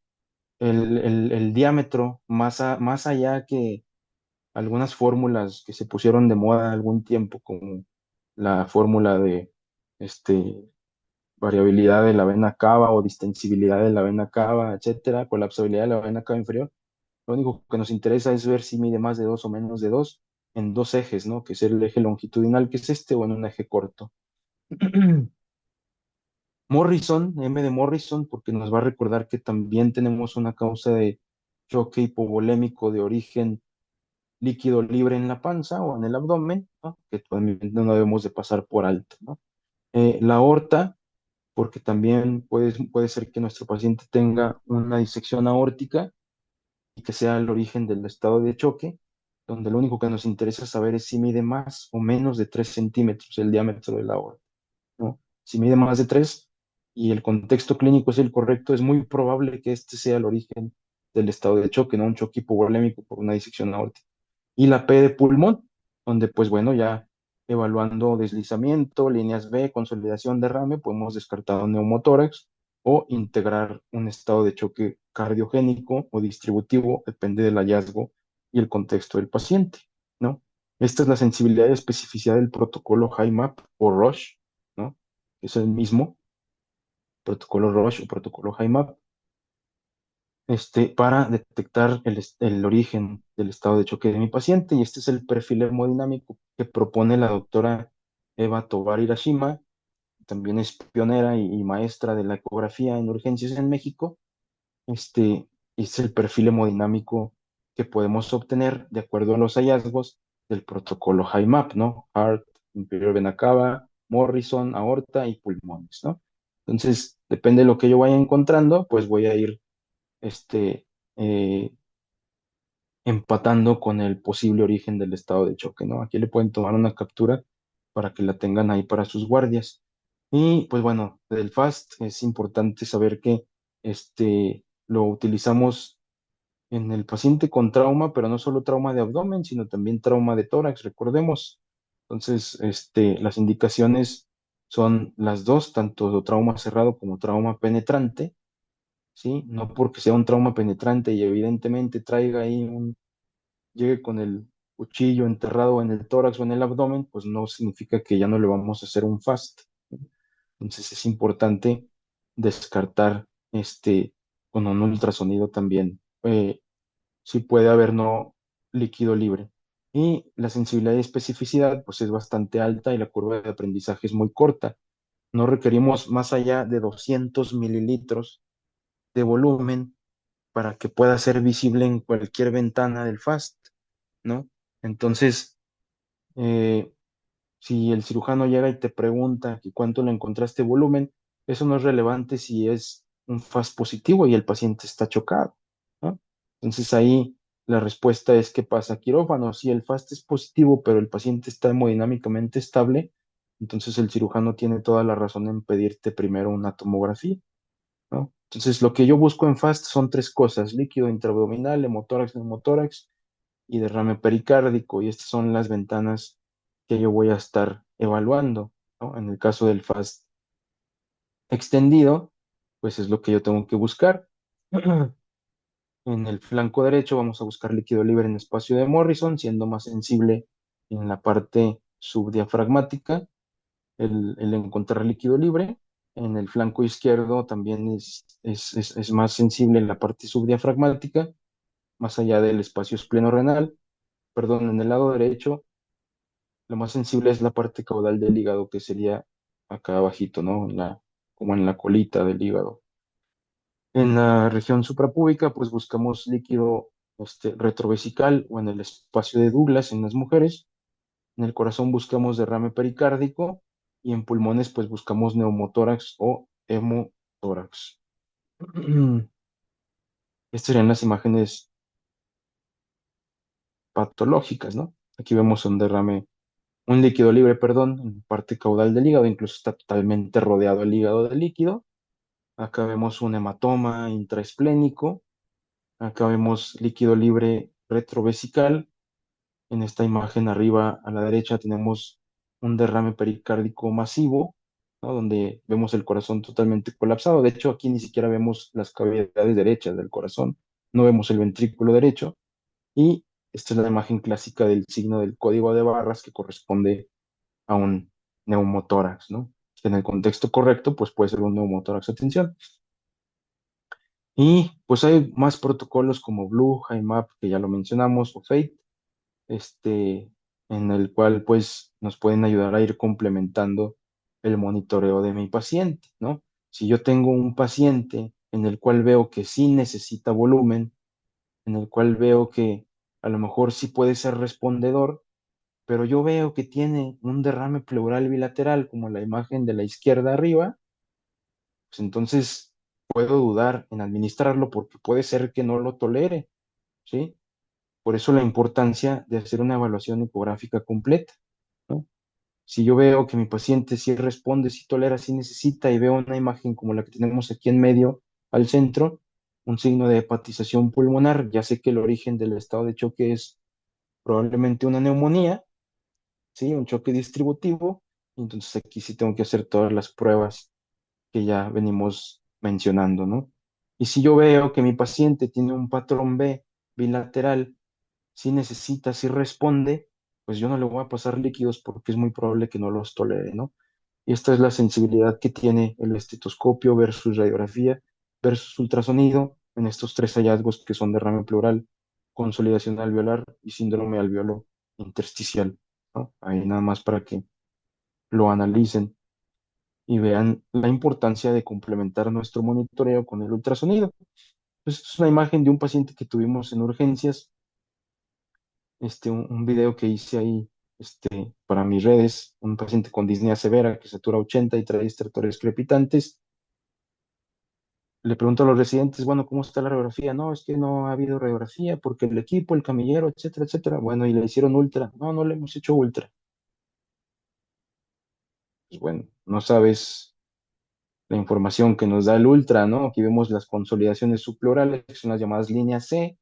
Speaker 1: el diámetro más allá que algunas fórmulas que se pusieron de moda algún tiempo, como la fórmula de este, variabilidad de la vena cava o distensibilidad de la vena cava, etcétera, colapsabilidad de la vena cava inferior. Lo único que nos interesa es ver si mide más de 2 o menos de 2 en dos ejes, ¿no? Que es el eje longitudinal, que es este, o en un eje corto. Morrison, M de Morrison, porque nos va a recordar que también tenemos una causa de choque hipovolémico de origen líquido libre en la panza o en el abdomen, ¿no? Que también no debemos de pasar por alto, ¿no? La aorta, porque también puede ser que nuestro paciente tenga una disección aórtica y que sea el origen del estado de choque, donde lo único que nos interesa saber es si mide más o menos de 3 centímetros el diámetro de la aorta, ¿no? Si mide más de 3 y el contexto clínico es el correcto, es muy probable que este sea el origen del estado de choque, ¿no? Un choque hipovolémico por una disección aórtica. Y la P de pulmón, donde pues bueno, ya evaluando deslizamiento, líneas B, consolidación, derrame, podemos descartar un neumotórax o integrar un estado de choque cardiogénico o distributivo, depende del hallazgo y el contexto del paciente, ¿no? Esta es la sensibilidad y especificidad del protocolo HIMAP o Roche, ¿no? Es el mismo protocolo Roche o protocolo HIMAP, para detectar el origen del estado de choque de mi paciente. Y este es el perfil hemodinámico que propone la doctora Eva Tovar Hirashima, también es pionera y maestra de la ecografía en urgencias en México. Este es el perfil hemodinámico que podemos obtener de acuerdo a los hallazgos del protocolo HIMAP, ¿no? Heart, inferior vena cava, Morrison, aorta y pulmones, ¿no? Entonces, depende de lo que yo vaya encontrando, pues voy a ir este, eh, empatando con el posible origen del estado de choque, ¿no? Aquí le pueden tomar una captura para que la tengan ahí para sus guardias. Y pues bueno, del FAST es importante saber que lo utilizamos en el paciente con trauma, pero no solo trauma de abdomen, sino también trauma de tórax, recordemos. Entonces, las indicaciones son las dos, tanto trauma cerrado como trauma penetrante, ¿sí? No porque sea un trauma penetrante y evidentemente traiga ahí llegue con el cuchillo enterrado en el tórax o en el abdomen, pues no significa que ya no le vamos a hacer un FAST. Entonces es importante descartar con un ultrasonido también. Si puede haber no líquido libre. Y la sensibilidad y especificidad pues es bastante alta y la curva de aprendizaje es muy corta. No requerimos más allá de 200 mililitros de volumen para que pueda ser visible en cualquier ventana del FAST, ¿no? Entonces, eh, si el cirujano llega y te pregunta que cuánto le encontraste volumen, eso no es relevante si es un FAST positivo y el paciente está chocado, ¿no? Entonces ahí la respuesta es que pasa a quirófano. Si el FAST es positivo, pero el paciente está hemodinámicamente estable, entonces el cirujano tiene toda la razón en pedirte primero una tomografía, ¿no? Entonces lo que yo busco en FAST son tres cosas: líquido intraabdominal, hemotórax, neumotórax y derrame pericárdico, y estas son las ventanas que yo voy a estar evaluando, ¿no? En el caso del FAST extendido, pues es lo que yo tengo que buscar. En el flanco derecho vamos a buscar líquido libre en espacio de Morrison, siendo más sensible en la parte subdiafragmática el encontrar líquido libre. En el flanco izquierdo también es más sensible en la parte subdiafragmática, más allá del espacio espleno-renal. Perdón, en el lado derecho lo más sensible es la parte caudal del hígado, que sería acá abajito, ¿no? Como en la colita del hígado. En la región suprapúbica, pues buscamos líquido retrovesical o en el espacio de Douglas en las mujeres. En el corazón buscamos derrame pericárdico y en pulmones, pues buscamos neumotórax o hemotórax. Estas serían las imágenes patológicas, ¿no? Aquí vemos un líquido libre, perdón, en parte caudal del hígado, incluso está totalmente rodeado el hígado de líquido. Acá vemos un hematoma intraesplénico. Acá vemos líquido libre retrovesical. En esta imagen arriba a la derecha tenemos un derrame pericárdico masivo, ¿no? Donde vemos el corazón totalmente colapsado. De hecho, aquí ni siquiera vemos las cavidades derechas del corazón, no vemos el ventrículo derecho. Y esta es la imagen clásica del signo del código de barras que corresponde a un neumotórax, ¿no? Que en el contexto correcto, pues puede ser un neumotórax. Atención. Y pues hay más protocolos como Blue, IMAP, que ya lo mencionamos, o Fate, en el cual pues nos pueden ayudar a ir complementando el monitoreo de mi paciente, ¿no? Si yo tengo un paciente en el cual veo que sí necesita volumen, en el cual veo que a lo mejor sí puede ser respondedor, pero yo veo que tiene un derrame pleural bilateral, como la imagen de la izquierda arriba, pues entonces puedo dudar en administrarlo porque puede ser que no lo tolere, ¿sí? Por eso la importancia de hacer una evaluación ecográfica completa, ¿no? Si yo veo que mi paciente sí responde, sí tolera, sí necesita y veo una imagen como la que tenemos aquí en medio al centro, un signo de hepatización pulmonar, ya sé que el origen del estado de choque es probablemente una neumonía, ¿sí? Un choque distributivo, y entonces aquí sí tengo que hacer todas las pruebas que ya venimos mencionando, ¿no? Y si yo veo que mi paciente tiene un patrón B bilateral, si necesita, si responde, pues yo no le voy a pasar líquidos porque es muy probable que no los tolere, ¿no? Y esta es la sensibilidad que tiene el estetoscopio versus radiografía versus ultrasonido en estos tres hallazgos que son derrame pleural, consolidación alveolar y síndrome alveolo intersticial, ¿no? Ahí nada más para que lo analicen y vean la importancia de complementar nuestro monitoreo con el ultrasonido. Pues es una imagen de un paciente que tuvimos en urgencias, un video que hice ahí, para mis redes, un paciente con disnea severa que satura 80 y trae estertores crepitantes. Le pregunto a los residentes, bueno, ¿cómo está la radiografía? No, es que no ha habido radiografía porque el equipo, el camillero, etcétera, etcétera. Bueno, y le hicieron ultra. No, no le hemos hecho ultra. Pues bueno, no sabes la información que nos da el ultra, ¿no? Aquí vemos las consolidaciones subpleurales, que son las llamadas líneas C,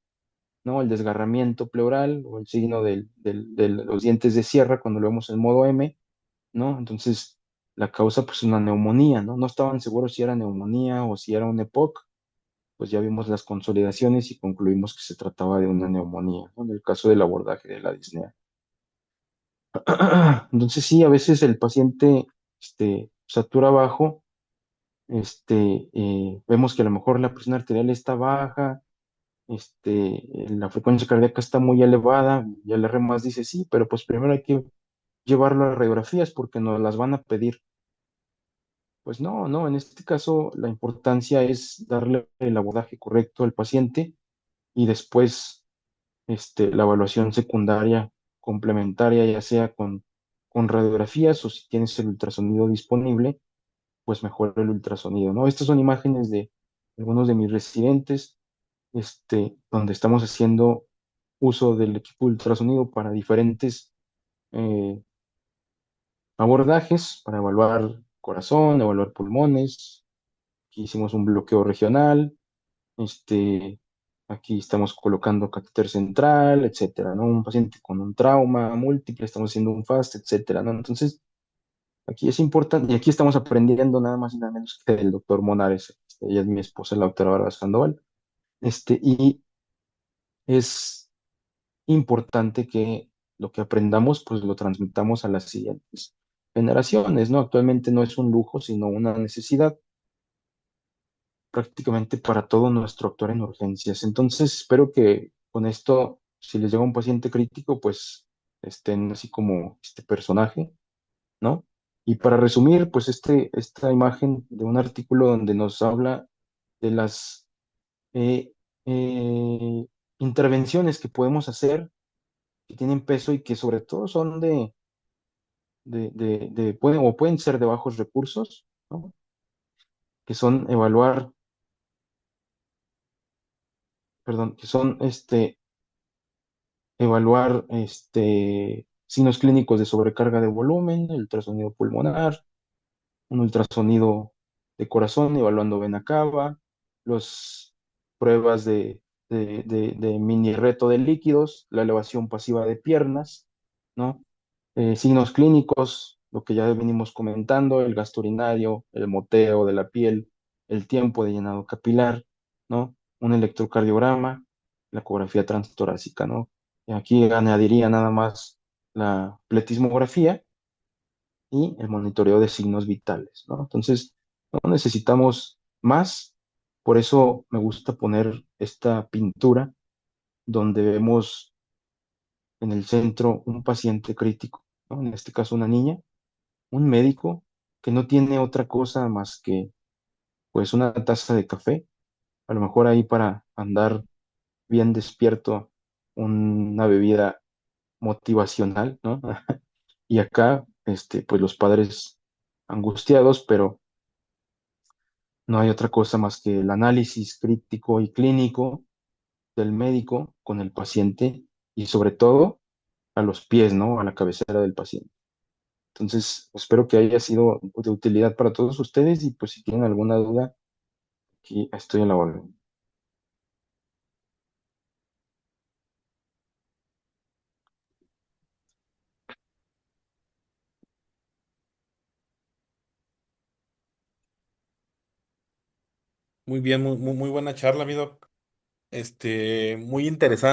Speaker 1: ¿no? El desgarramiento pleural o el signo de los dientes de sierra cuando lo vemos en modo M, ¿no? Entonces, la causa, pues, una neumonía, ¿no? No estaban seguros si era neumonía o si era un EPOC, pues ya vimos las consolidaciones y concluimos que se trataba de una neumonía, ¿no? En el caso del abordaje de la disnea. Entonces, sí, a veces el paciente, satura bajo, vemos que a lo mejor la presión arterial está baja, la frecuencia cardíaca está muy elevada, y el R más dice sí, pero pues primero hay que llevarlo a radiografías porque nos las van a pedir. Pues no, no, en este caso la importancia es darle el abordaje correcto al paciente y después la evaluación secundaria complementaria, ya sea con radiografías o si tienes el ultrasonido disponible, pues mejor el ultrasonido, ¿no? Estas son imágenes de algunos de mis residentes, donde estamos haciendo uso del equipo de ultrasonido para diferentes eh, abordajes, para evaluar corazón, evaluar pulmones. Aquí hicimos un bloqueo regional, este, aquí estamos colocando catéter central, etcétera, ¿no? Un paciente con un trauma múltiple, estamos haciendo un FAST, etcétera, ¿no? Entonces, aquí es importante, y aquí estamos aprendiendo nada más y nada menos que del doctor Monares, ella es mi esposa, la doctora Bárbara Sandoval, y es importante que lo que aprendamos, pues lo transmitamos a las siguientes generaciones, ¿no? Actualmente no es un lujo, sino una necesidad prácticamente para todo nuestro actuar en urgencias. Entonces, espero que con esto, si les llega un paciente crítico, pues estén así como este personaje, ¿no? Y para resumir, pues esta imagen de un artículo donde nos habla de las eh, eh, intervenciones que podemos hacer, que tienen peso y que sobre todo son pueden, o pueden ser de bajos recursos, ¿no? Que son evaluar, perdón, que son evaluar signos clínicos de sobrecarga de volumen, el ultrasonido pulmonar, un ultrasonido de corazón evaluando vena cava, las pruebas de mini reto de líquidos, la elevación pasiva de piernas, ¿no? Signos clínicos, lo que ya venimos comentando, el gasto urinario, el moteo de la piel, el tiempo de llenado capilar, ¿no? Un electrocardiograma, la ecografía transtorácica, ¿no? Y aquí añadiría nada más la pletismografía y el monitoreo de signos vitales, ¿no? Entonces, no necesitamos más, Por eso me gusta poner esta pintura donde vemos en el centro un paciente crítico, ¿no? En este caso una niña, un médico que no tiene otra cosa más que pues una taza de café, a lo mejor ahí para andar bien despierto, una bebida motivacional, ¿no? Y acá, pues los padres angustiados, pero no hay otra cosa más que el análisis crítico y clínico del médico con el paciente y sobre todo a los pies, ¿no? A la cabecera del paciente. Entonces, espero que haya sido de utilidad para todos ustedes y pues si tienen alguna duda, aquí estoy a la orden.
Speaker 2: Muy bien, muy buena charla, mi doc. Muy interesante.